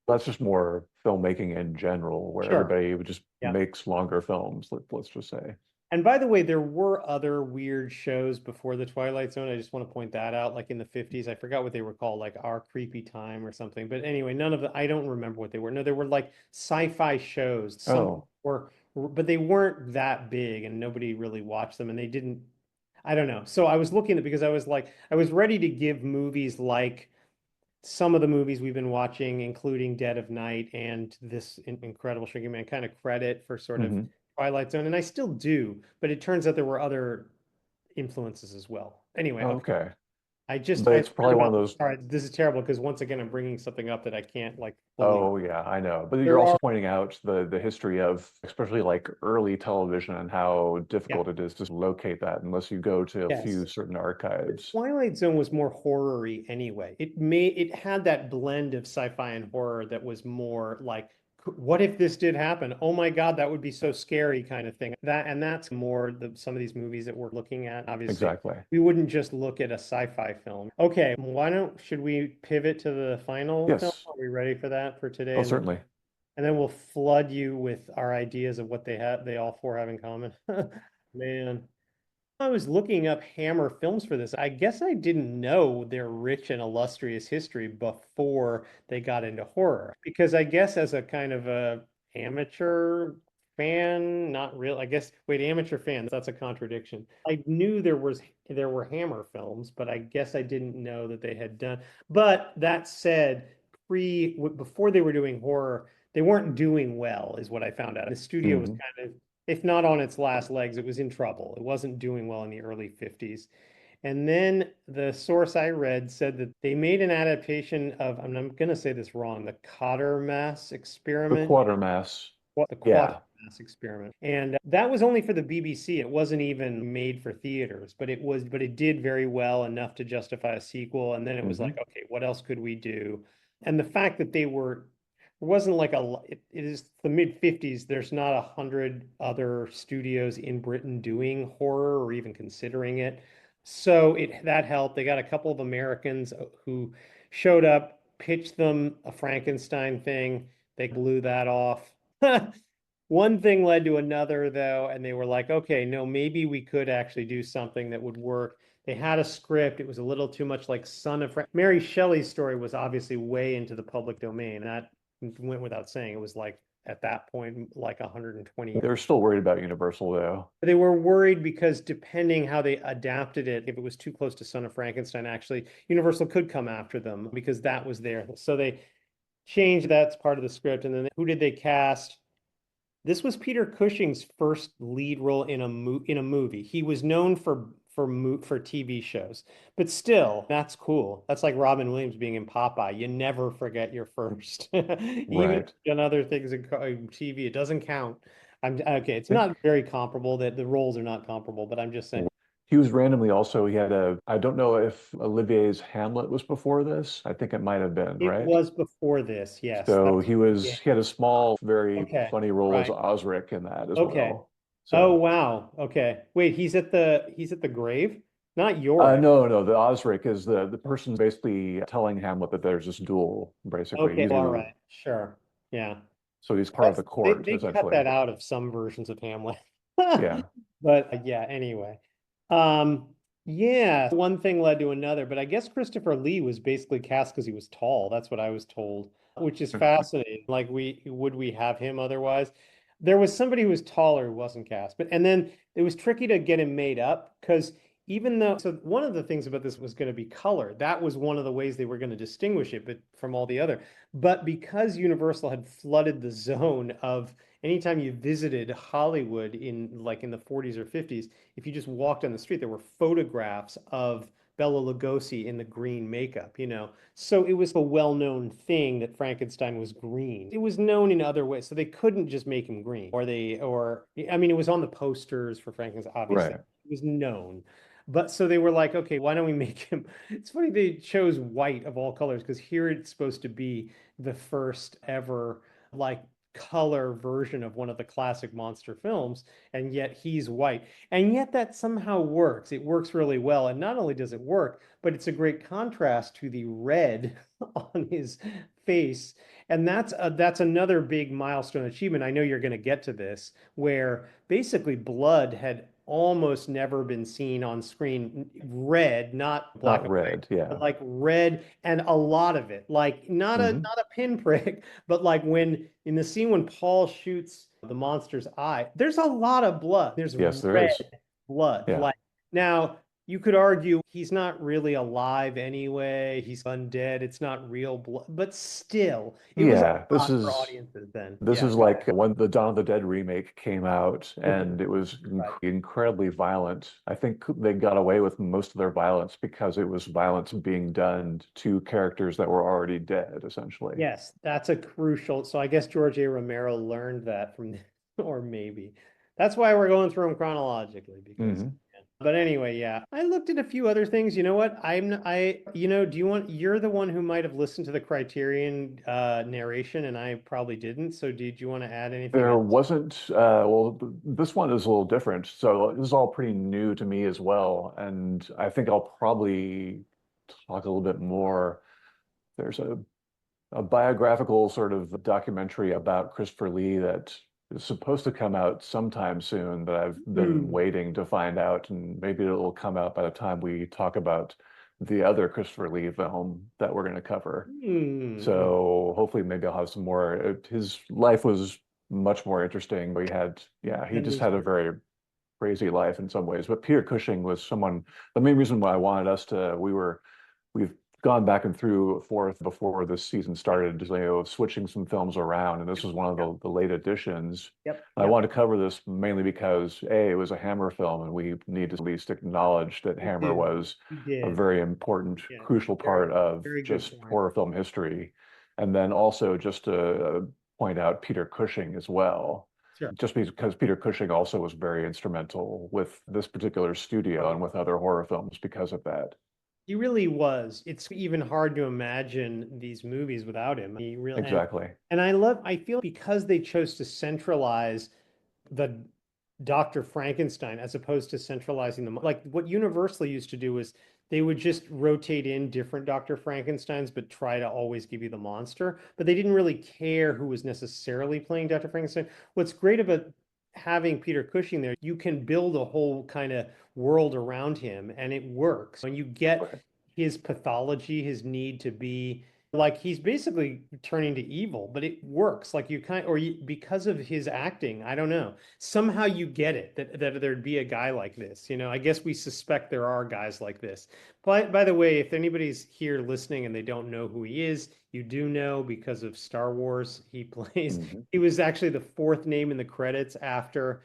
That's just more filmmaking in general, where Sure. everybody just Yeah. makes longer films, let's just say. And by the way, there were other weird shows before the Twilight Zone. I just want to point that out, like in the 50s. I forgot what they were called, like Our Creepy Time or something. But anyway, none of the, I don't remember what they were. No, they were like sci-fi shows. Some Oh, were, but they weren't that big and nobody really watched them. And they didn't, I don't know. So I was looking at because I was like, I was ready to give movies like some of the movies we've been watching, including Dead of Night and this Incredible Shrinking Man, kind of credit for sort of hmm. Twilight Zone, and I still do, but it turns out there were other influences as well. Anyway, Oh, okay, okay. But I it's learned probably one about of this. those. Sorry, this is terrible because once again, I'm bringing something up that I can't like fully. Oh yeah, I know. But you're There also are, pointing out the history of especially like early television and how yeah, difficult it is to locate that unless you go to a few yes. certain archives. Twilight Zone was more horror-y anyway. It had that blend of sci-fi and horror that was more like, what if this did happen? Oh my God, that would be so scary kind of thing. That's more some of these movies that we're looking at. Obviously, Exactly. we wouldn't just look at a sci-fi film. Okay, should we pivot to the final film? Yes. Are we ready for that for today? Oh, certainly. And then we'll flood you with our ideas of what they all four have in common. Man. I was looking up Hammer films for this. I guess I didn't know their rich and illustrious history before they got into horror. Because I guess as a kind of a amateur fan, not real, I guess, wait, amateur fan, that's a contradiction. I knew there were Hammer films, but I guess I didn't know that they had done. But that said, before they were doing horror, they weren't doing well, is what I found out. The studio was Hmm. kind of, if not on its last legs, it was in trouble. It wasn't doing well in the early 50s. And then the source I read said that they made an adaptation of, I'm going to say this wrong, the Quatermass The experiment. Quatermass. The Yeah. Quatermass experiment. And that was only for the BBC. It wasn't even made for theaters, but it did very well enough to justify a sequel. And then it was like, Hmm. okay, what else could we do? And the fact that it wasn't like it is the mid 50s. There's not 100 other studios in Britain doing horror or even considering it. So that helped. They got a couple of Americans who showed up, pitched them a Frankenstein thing. They blew that off. One thing led to another, though, and they were like, okay, no, maybe we could actually do something that would work. They had a script. It was a little too much like Son of Mary Shelley's story was obviously way into the public domain. That went without saying. It was like at that point, like 120 years. They're still worried about Universal though. They were worried because depending how they adapted it, if it was too close to Son of Frankenstein, actually, Universal could come after them because that was there. So they changed that's part of the script. And then who did they cast? This was Peter Cushing's first lead role in a movie. He was known for TV shows, but still, that's cool. That's like Robin Williams being in Popeye. You never forget your first, even if Right. you've done other things in TV. It doesn't count. I'm okay. It's I not think very comparable. That the roles are not comparable, but I'm just saying he was randomly also, he had I don't know if Olivier's Hamlet was before this. I think it might have been, it right? was before this. Yes, So that's yeah. he had a small, very Okay, funny role as right. Osric in that as Okay. well. Oh So wow. Okay. Wait, he's at the grave? Not Yorick. no, the Osric is the person basically telling Hamlet that there's this duel, basically. Okay, He's all who, right. Sure. Yeah. so he's part of the court, They cut essentially. that out of some versions of Hamlet. Yeah. But yeah, anyway. Um, yeah, one thing led to another, but I guess Christopher Lee was basically cast because he was tall. That's what I was told, which is fascinating. Like we have him otherwise? There was somebody who was taller who wasn't cast, but and then it was tricky to get him made up because even though so one of the things about this was going to be color. That was one of the ways they were going to distinguish it, but from all the other. But because Universal had flooded the zone of anytime you visited Hollywood in the 40s or 50s, if you just walked on the street, there were photographs of Bela Lugosi in the green makeup. So it was a well-known thing that Frankenstein was green. It was known in other ways, so they couldn't just make him green. Or I mean, it was on the posters for Frankenstein, obviously. Right. It was known. But so they were like, okay, why don't we make him? It's funny they chose white of all colors because here it's supposed to be the first ever like color version of one of the classic monster films, and yet he's white. And yet that somehow works. It works really well. And not only does it work, but it's a great contrast to the red on his face. And that's another big milestone achievement. I know you're going to get to this, where basically blood had almost never been seen on screen. Red, not black Not and white, red. but Yeah. like red and a lot of it. Like Hmm. not a pinprick, but like when in the scene when Paul shoots the monster's eye, there's a lot of blood. There's Yes, there red is. blood. Yeah. Like now, you could argue he's not really alive anyway. He's undead. It's not real blood, but still, it was Yeah, odd for audiences then. this Yeah. is like when the Dawn of the Dead remake came out, Mhm. and it was Right. incredibly violent. I think they got away with most of their violence because it was violence being done to characters that were already dead, essentially. Yes, that's a crucial. So I guess George A. Romero learned that from, or maybe that's why we're going through them chronologically because. Hmm. But anyway, yeah, I looked at a few other things. You know what? Do you want? You're the one who might have listened to the Criterion narration, and I probably didn't. So did you want to add anything There else? wasn't, well, this one is a little different. So this is all pretty new to me as well. And I think I'll probably talk a little bit more. There's a biographical sort of documentary about Christopher Lee that is supposed to come out sometime soon that I've been Hmm. waiting to find out, and maybe it'll come out by the time we talk about the other Christopher Lee film that we're going to cover. Hmm. So hopefully maybe I'll have some more. His life was much more interesting, but yeah, he And just his had a very crazy life in some ways. But Peter Cushing was someone, the main reason why I wanted us to, we've gone back and through forth before this season started, switching some films around, and this was one of Yep. the late additions. Yep. I Yep. wanted to cover this mainly because A, it was a Hammer film, and we need to at least acknowledge that We Hammer do. was We a did. very important, Yeah. crucial Very, part of very good just point. horror film history. And then also just to point out Peter Cushing as well, Sure. just because Peter Cushing also was very instrumental with this particular studio and with other horror films because of that. He really was. It's even hard to imagine these movies without him. He really Exactly. and I feel because they chose to centralize the Dr. Frankenstein as opposed to centralizing them. Like what Universal used to do is they would just rotate in different Dr. Frankensteins, but try to always give you the monster. But they didn't really care who was necessarily playing Dr. Frankenstein. What's great about having Peter Cushing there, you can build a whole kind of world around him and it works. When you get Right. his pathology, his need to be like he's basically turning to evil, but it works. Like because of his acting, I don't know. Somehow you get it that there'd be a guy like this. I guess we suspect there are guys like this. But by the way, if anybody's here listening and they don't know who he is, you do know because of Star Wars. Hmm. He was actually the fourth name in the credits after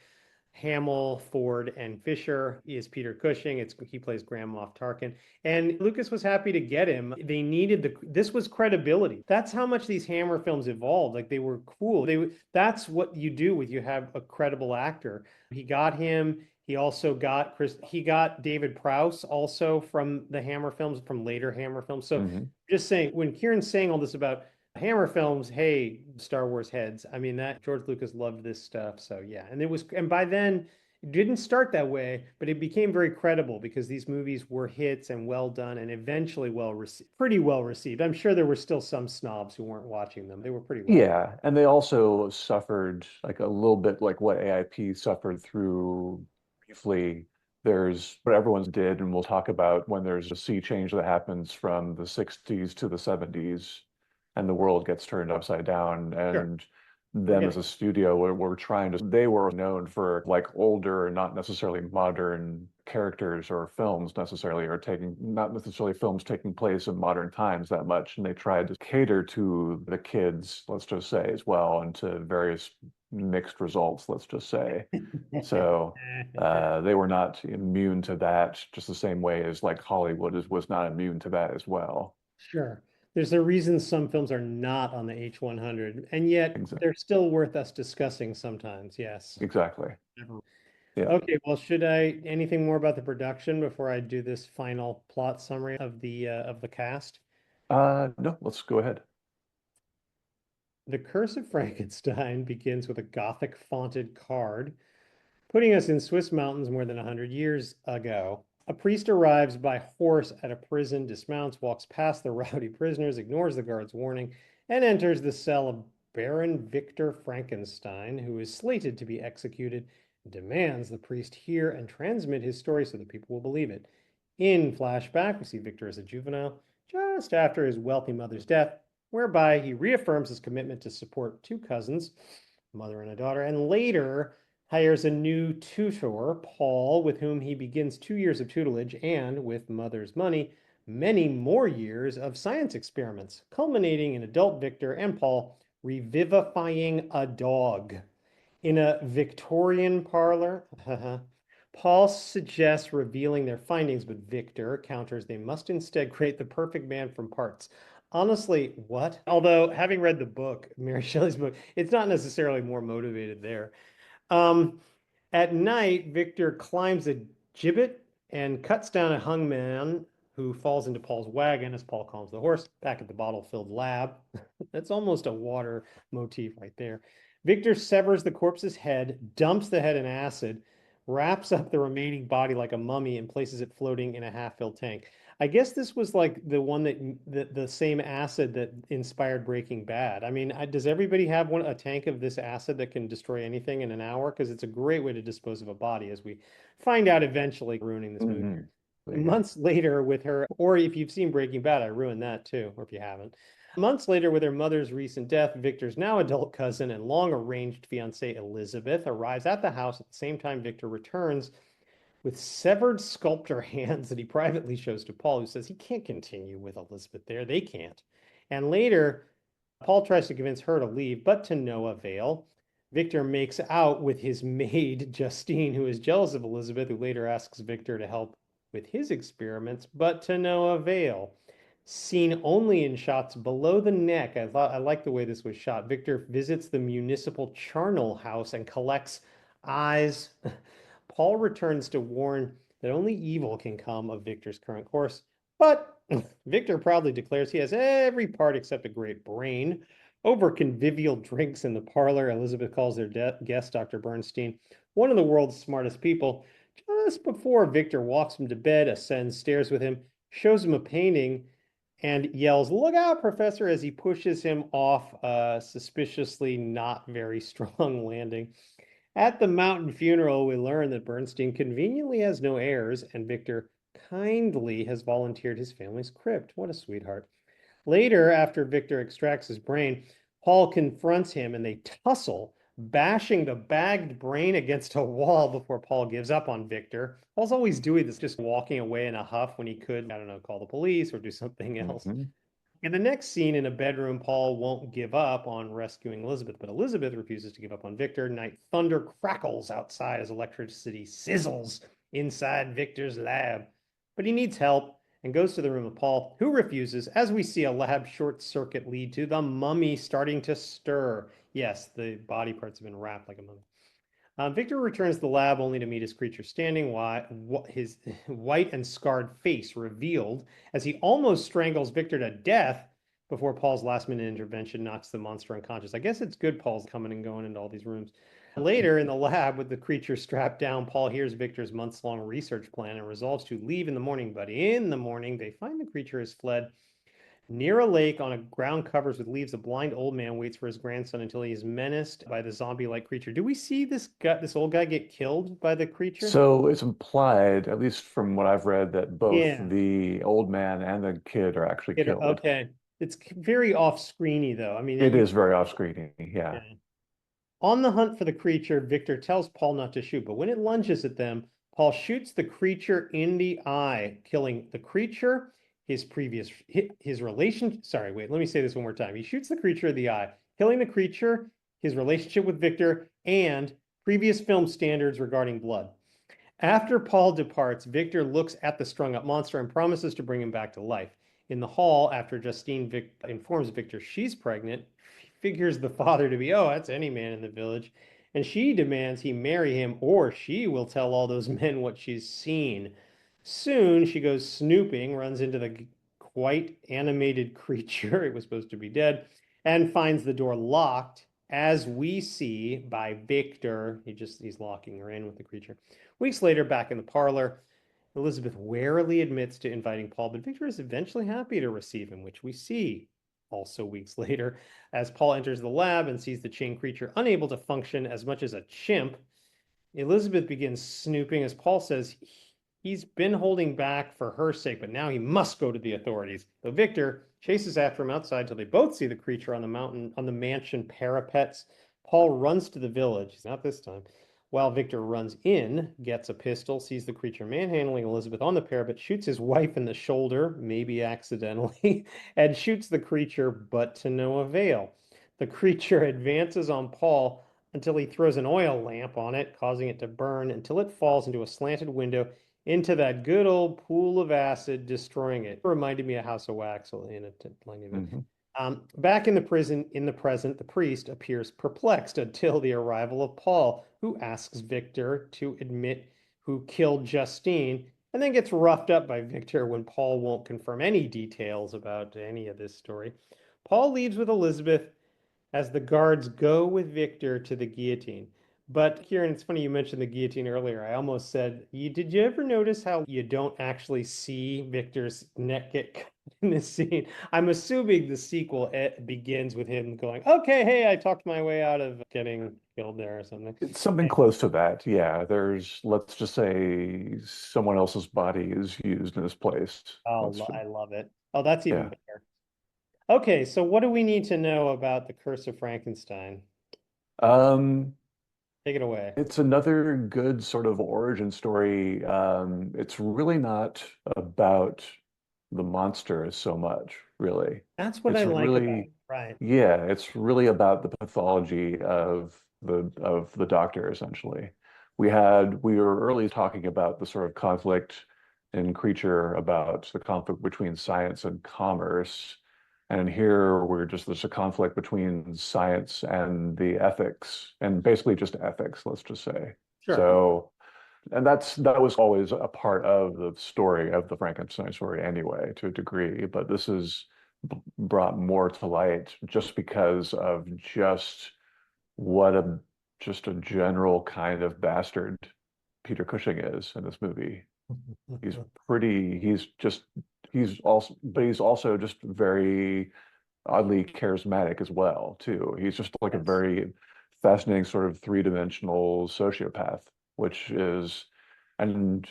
Hamill, Ford, and Fisher. He is Peter Cushing. He plays Grand Moff Tarkin, and Lucas was happy to get him. They needed this was credibility. That's how much these Hammer films evolved. Like they were cool. That's what you do with you have a credible actor. He got him. He also got Chris. He got David Prowse also from the Hammer films, from later Hammer films. So Hmm. just saying, when Kieran's saying all this about Hammer films, hey, Star Wars heads. I mean, that George Lucas loved this stuff. So yeah. And by then it didn't start that way, but it became very credible because these movies were hits and well done and eventually pretty well received. I'm sure there were still some snobs who weren't watching them. They were pretty well. Yeah, and they also suffered like a little bit like what AIP suffered through briefly. There's what everyone's did, and we'll talk about when there's a sea change that happens from the 60s to the 70s and the world gets turned upside down. Sure. And We'll them get as a studio were trying to, they were known for like older, not necessarily modern characters or films necessarily, or not necessarily films taking place in modern times that much. And they tried to cater to the kids, let's just say, as well, and to various mixed results, let's just say. So they were not immune to that, just the same way as like was not immune to that as well. Sure. There's a reason some films are not on the H100, and yet Exactly. they're still worth us discussing sometimes. Yes. Exactly. Yeah. Okay, well, anything more about the production before I do this final plot summary of the cast? No, let's go ahead. The Curse of Frankenstein begins with a Gothic fonted card, putting us in Swiss mountains more than 100 years ago. A priest arrives by horse at a prison, dismounts, walks past the rowdy prisoners, ignores the guard's warning, and enters the cell of Baron Victor Frankenstein, who is slated to be executed, and demands the priest hear and transmit his story so that people will believe it. In flashback, we see Victor as a juvenile just after his wealthy mother's death, whereby he reaffirms his commitment to support two cousins, a mother and a daughter, and later hires a new tutor, Paul, with whom he begins 2 years of tutelage and, with mother's money, many more years of science experiments, culminating in adult Victor and Paul revivifying a dog. In a Victorian parlor, Paul suggests revealing their findings, but Victor counters they must instead create the perfect man from parts. Honestly, what? Although, having read the book, Mary Shelley's book, it's not necessarily more motivated there. Um, at night, Victor climbs a gibbet and cuts down a hung man who falls into Paul's wagon as Paul calms the horse back at the bottle-filled lab. That's almost a water motif right there. Victor severs the corpse's head, dumps the head in acid, wraps up the remaining body like a mummy, and places it floating in a half-filled tank. I guess this was like the one that the same acid that inspired Breaking Bad. I mean, does everybody have a tank of this acid that can destroy anything in an hour? Because it's a great way to dispose of a body, as we find out eventually, ruining this movie. Hmm. Yeah. Months later, with her, or if you've seen Breaking Bad, I ruined that too, or if you haven't. Months later, with her mother's recent death, Victor's now adult cousin and long arranged fiancee Elizabeth arrives at the house at the same time Victor returns with severed sculptor hands that he privately shows to Paul, who says he can't continue with Elizabeth there. They can't. And later, Paul tries to convince her to leave, but to no avail. Victor makes out with his maid, Justine, who is jealous of Elizabeth, who later asks Victor to help with his experiments, but to no avail. Seen only in shots below the neck. I like the way this was shot. Victor visits the municipal charnel house and collects eyes. Paul returns to warn that only evil can come of Victor's current course, but Victor proudly declares he has every part except a great brain. Over convivial drinks in the parlor, Elizabeth calls their guest, Dr. Bernstein, one of the world's smartest people. Just before Victor walks him to bed, ascends stairs with him, shows him a painting, and yells, "Look out, Professor," as he pushes him off a suspiciously not very strong landing. At the mountain funeral, we learn that Bernstein conveniently has no heirs, and Victor kindly has volunteered his family's crypt. What a sweetheart. Later, after Victor extracts his brain, Paul confronts him and they tussle, bashing the bagged brain against a wall before Paul gives up on Victor. Paul's always doing this, just walking away in a huff when he could, I don't know, call the police or do something else. Hmm. In the next scene in a bedroom, Paul won't give up on rescuing Elizabeth, but Elizabeth refuses to give up on Victor. Night thunder crackles outside as electricity sizzles inside Victor's lab. But he needs help and goes to the room of Paul, who refuses, as we see a lab short circuit lead to the mummy starting to stir. Yes, the body parts have been wrapped like a mummy. Victor returns to the lab only to meet his creature standing, his white and scarred face revealed as he almost strangles Victor to death before Paul's last-minute intervention knocks the monster unconscious. I guess it's good Paul's coming and going into all these rooms. Later in the lab, with the creature strapped down, Paul hears Victor's months-long research plan and resolves to leave in the morning. But in the morning, they find the creature has fled. Near a lake on a ground covered with leaves, a blind old man waits for his grandson until he is menaced by the zombie-like creature. Do we see this old guy get killed by the creature? So it's implied, at least from what I've read, that both Yeah. the old man and the kid are actually killed. Okay. It's very off-screeny, though. I mean, It is very off-screen, yeah. yeah. On the hunt for the creature, Victor tells Paul not to shoot, but when it lunges at them, Paul shoots the creature in the eye, killing the creature, his relation. Sorry, wait, let me say this one more time. He shoots the creature in the eye, killing the creature, his relationship with Victor, and previous film standards regarding blood. After Paul departs, Victor looks at the strung-up monster and promises to bring him back to life. In the hall, after Justine informs Victor she's pregnant, he figures the father to be, oh, that's any man in the village, and she demands he marry him or she will tell all those men what she's seen. Soon, she goes snooping, runs into the quite animated creature, it was supposed to be dead, and finds the door locked, as we see by Victor. He's locking her in with the creature. Weeks later, back in the parlor, Elizabeth warily admits to inviting Paul, but Victor is eventually happy to receive him, which we see also weeks later as Paul enters the lab and sees the chained creature unable to function as much as a chimp. Elizabeth begins snooping as Paul says he's been holding back for her sake, but now he must go to the authorities. Though Victor chases after him outside till they both see the creature on the mansion parapets. Paul runs to the village. He's not this time. While Victor runs in, gets a pistol, sees the creature manhandling Elizabeth on the parapet, shoots his wife in the shoulder, maybe accidentally, and shoots the creature, but to no avail. The creature advances on Paul until he throws an oil lamp on it, causing it to burn until it falls into a slanted window into that good old pool of acid, destroying it. It reminded me of House of Wax in a tiny bit. Hmm. Back in the prison, in the present, the priest appears perplexed until the arrival of Paul, who asks Victor to admit who killed Justine, and then gets roughed up by Victor when Paul won't confirm any details about any of this story. Paul leaves with Elizabeth as the guards go with Victor to the guillotine. But Kieron, it's funny you mentioned the guillotine earlier. I almost said, did you ever notice how you don't actually see Victor's neck get cut in this scene? I'm assuming the sequel begins with him going, okay, hey, I talked my way out of getting killed there or something. It's something close to that. Yeah, there's, let's just say someone else's body is used in this place. Oh, I love it. Oh, that's even Yeah. better. Okay, so what do we need to know about the Curse of Frankenstein? Um, Take it away. it's another good sort of origin story. It's really not about the monster so much, really. That's what I It's like about it. really, Right. yeah, it's really about the pathology of the doctor, essentially. We were early talking about the sort of conflict in Creature about the conflict between science and commerce. And here we're just, there's a conflict between science and the ethics, and basically just ethics, let's just say. Sure. So, and that was always a part of the story of the Frankenstein story anyway, to a degree, but this is brought more to light just because of just what a just a general kind of bastard Peter Cushing is in this movie. He's pretty, he's also just very oddly charismatic as well, too. He's just like a Yes. very fascinating sort of three-dimensional sociopath, which is, and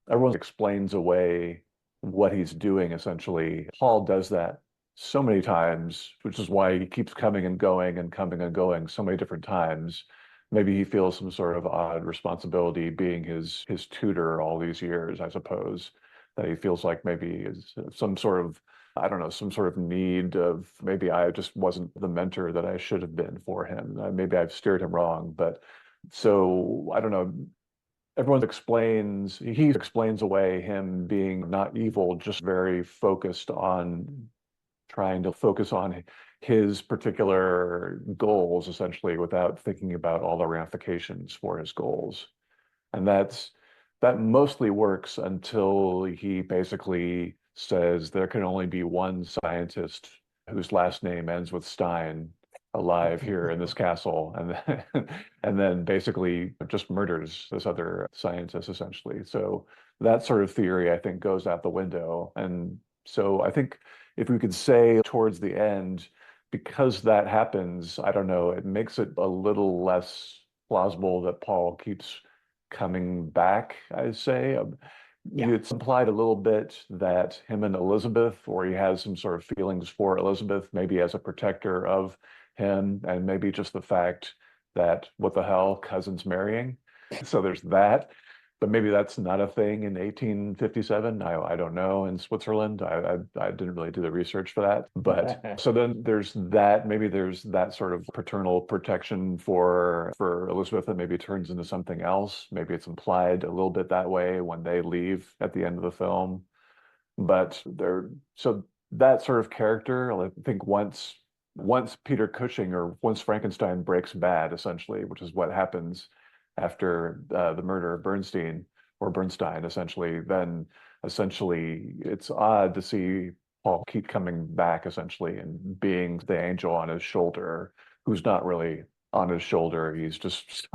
everyone explains away what he's doing essentially. Paul does that so many times, which is why he keeps coming and going and coming and going so many different times. Maybe he feels some sort of odd responsibility being his tutor all these years, I suppose, that he feels like maybe is some sort of, I don't know, some sort of need of maybe I just wasn't the mentor that I should have been for him. Maybe I've steered him wrong, but so I don't know, he explains away him being not evil, just very focused on trying to focus on his particular goals, essentially, without thinking about all the ramifications for his goals. And that mostly works until he basically says there can only be one scientist whose last name ends with Stein alive here in this castle, and then, and then basically just murders this other scientist essentially. So that sort of theory, I think, goes out the window. And so I think if we could say towards the end, because that happens, I don't know, it makes it a little less plausible that Paul keeps coming back, I say. Yeah. It's implied a little bit that him and Elizabeth, or he has some sort of feelings for Elizabeth, maybe as a protector of him, and maybe just the fact that what the hell, cousins marrying. So there's that. But maybe that's not a thing in 1857. I don't know. In Switzerland, I didn't really do the research for that. But so then there's that. Maybe there's that sort of paternal protection for Elizabeth that maybe turns into something else. Maybe it's implied a little bit that way when they leave at the end of the film. But they're so that sort of character, I think once Peter Cushing or once Frankenstein breaks bad, essentially, which is what happens after the murder of Bernstein, essentially, then essentially it's odd to see Paul keep coming back, essentially, and being the angel on his shoulder, who's not really on his shoulder. He's just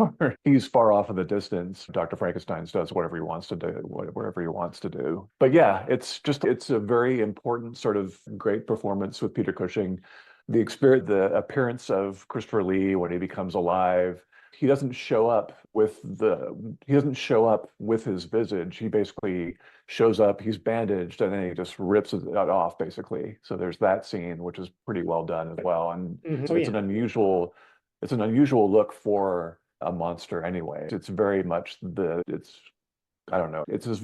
he's far off in the distance. Dr. Frankenstein does whatever he wants to do, whatever he wants to do. But yeah, it's a very important sort of great performance with Peter Cushing. The appearance of Christopher Lee when he becomes alive, he doesn't show up with his visage. He basically shows up, he's bandaged, and then he just rips it off, basically. So there's that scene, which is pretty well done as well. And Oh it's yeah. an unusual look for a monster anyway. It's very much it's I don't know. It's as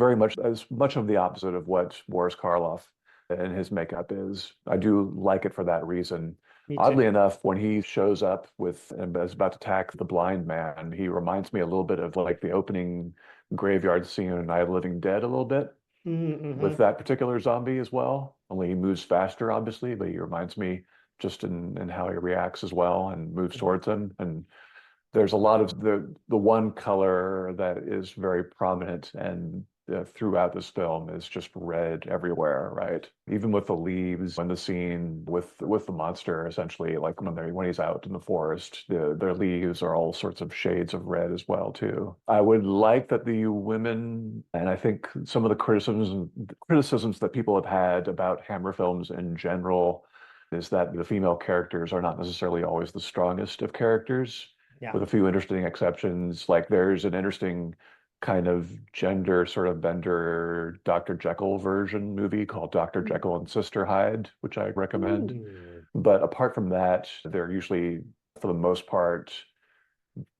much of the opposite of what Boris Karloff and his makeup is. I do like it for that reason. Me too. Oddly enough, when he shows up with and is about to attack the blind man, he reminds me a little bit of like the opening graveyard scene in Night of the Living Dead a little bit with Mm-hmm. that particular zombie as well. Only he moves faster, obviously, but he reminds me just in how he reacts as well and moves towards him. And there's a lot of the one color that is very prominent and throughout this film is just red everywhere, right? Even with the leaves when the scene with the monster, essentially, like when he's out in the forest, their leaves are all sorts of shades of red as well too. I would like that the women, and I think some of the criticisms that people have had about Hammer films in general is that the female characters are not necessarily always the strongest of characters Yeah. with a few interesting exceptions. Like there's an interesting kind of gender sort of bender Dr. Jekyll version movie called Dr. Jekyll and Sister Hyde, which I recommend. Ooh. But apart from that, they're usually, for the most part,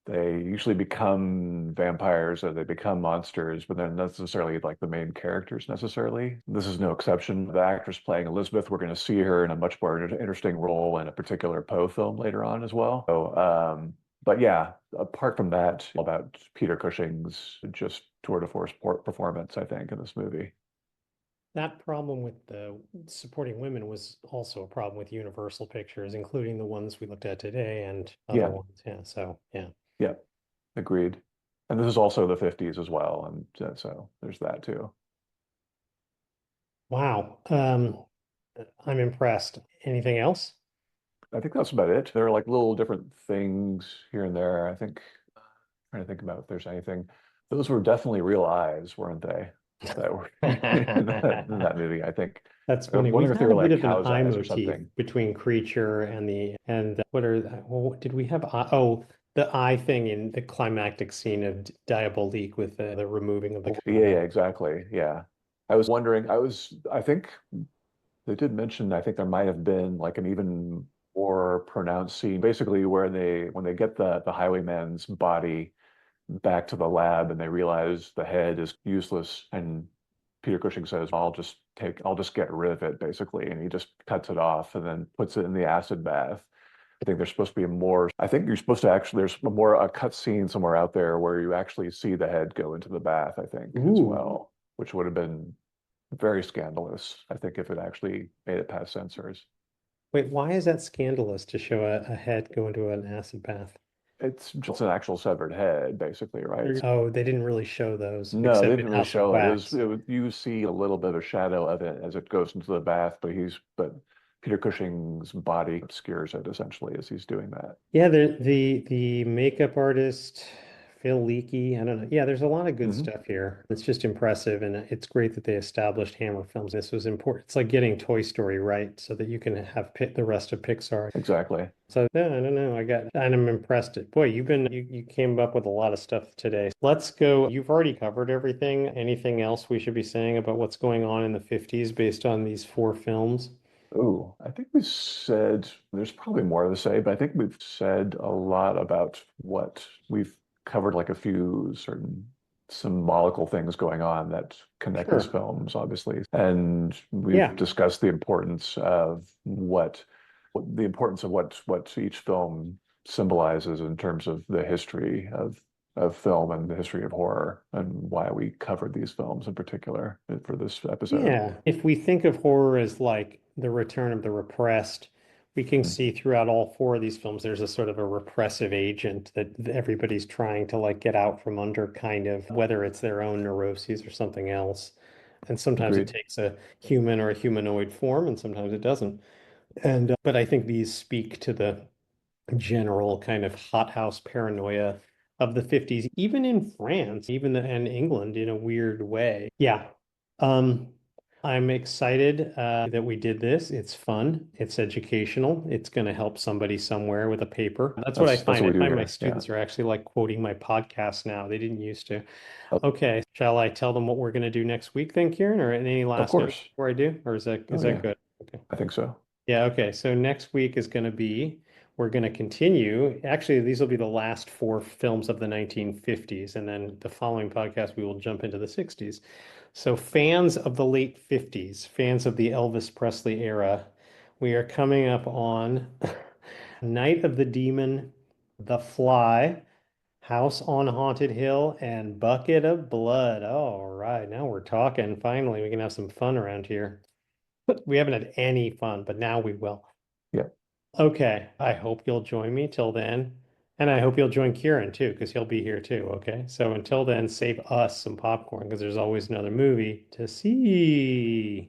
they usually become vampires or they become monsters, but they're not necessarily like the main characters necessarily. This is no exception. The actress playing Elizabeth, we're going to see her in a much more interesting role in a particular Poe film later on as well. So, but yeah, apart from that, about Peter Cushing's just tour de force performance, I think, in this movie. That problem with the supporting women was also a problem with Universal Pictures, including the ones we looked at today and other Yeah, ones. Yeah. So, yeah. yeah, agreed. And this is also the 50s as well, and so there's that too. Wow. I'm impressed. Anything else? I think that's about it. There are like little different things here and there. I think trying to think about if there's anything. Those were definitely real eyes, weren't they? That were in that movie, I think. That's I was funny. We've wondering if they had were a bit like of an cow's eye eyes or motif something. between Creature and what are well, did we have oh, the eye thing in the climactic scene of Diabolique with the removing of the Yeah, condom. yeah, exactly. Yeah. I was wondering, I think they did mention, I think there might have been like an even more pronounced scene, basically where when they get the highwayman's body back to the lab and they realize the head is useless and Peter Cushing says, I'll just get rid of it basically. And he just cuts it off and then puts it in the acid bath. I think there's supposed to be I think you're supposed to actually, a cut scene somewhere out there where you actually see the head go into the bath, I think, as Ooh. well, which would have been very scandalous, I think, if it actually made it past censors. Wait, why is that scandalous to show a head go into an acid bath? It's just an actual severed head, basically, right? Oh, they didn't really show those No, they except in didn't really House of show it. Wax. You see a little bit of shadow of it as it goes into the bath, but Peter Cushing's body obscures it essentially as he's doing that. Yeah, the makeup artist Phil Leakey. I don't know. Yeah, there's a lot of good Hmm. stuff here. It's just impressive, and it's great that they established Hammer Films. This was important. It's like getting Toy Story right, so that you can have the rest of Pixar. Exactly. So yeah, I don't know. And I'm impressed. Boy, you came up with a lot of stuff today. Let's go. You've already covered everything. Anything else we should be saying about what's going on in the 50s based on these four films? Oh, I think we said there's probably more to say, but I think we've said a lot about what we've covered, like a few certain symbolical things going on that connect these Sure. films, obviously. And we've Yeah. discussed the importance of what each film symbolizes in terms of the history of film and the history of horror and why we covered these films in particular for this episode. Yeah, if we think of horror as like the return of the repressed, we can see throughout all four of these films there's a sort of a repressive agent that everybody's trying to like get out from under, kind of, whether it's their own neuroses or something else. And sometimes it Agreed. takes a human or a humanoid form, and sometimes it doesn't. And but I think these speak to the general kind of hothouse paranoia of the 50s, even in France, and England in a weird way. Yeah. Um, I'm excited that we did this. It's fun. It's educational. It's going to help somebody somewhere with a paper. That's what I That's find. what I we do find my here. Yeah. students are actually like quoting my podcast now. They didn't used to. Of Okay. Shall I tell them what we're going to do next week then, Kieran, or any of last notes course. before I do? Or is Oh that yeah, good? Okay. I think so. Yeah, okay. So next week is going to be we're going to continue. Actually, these will be the last four films of the 1950s, and then the following podcast, we will jump into the 60s. So, fans of the late 50s, fans of the Elvis Presley era, we are coming up on Night of the Demon, The Fly, House on Haunted Hill, and Bucket of Blood. All right, now we're talking. Finally, we can have some fun around here. We haven't had any fun, but now we will. Yeah. Okay, I hope you'll join me till then. And I hope you'll join Kieran too, because he'll be here too. Okay. So until then, save us some popcorn because there's always another movie to see.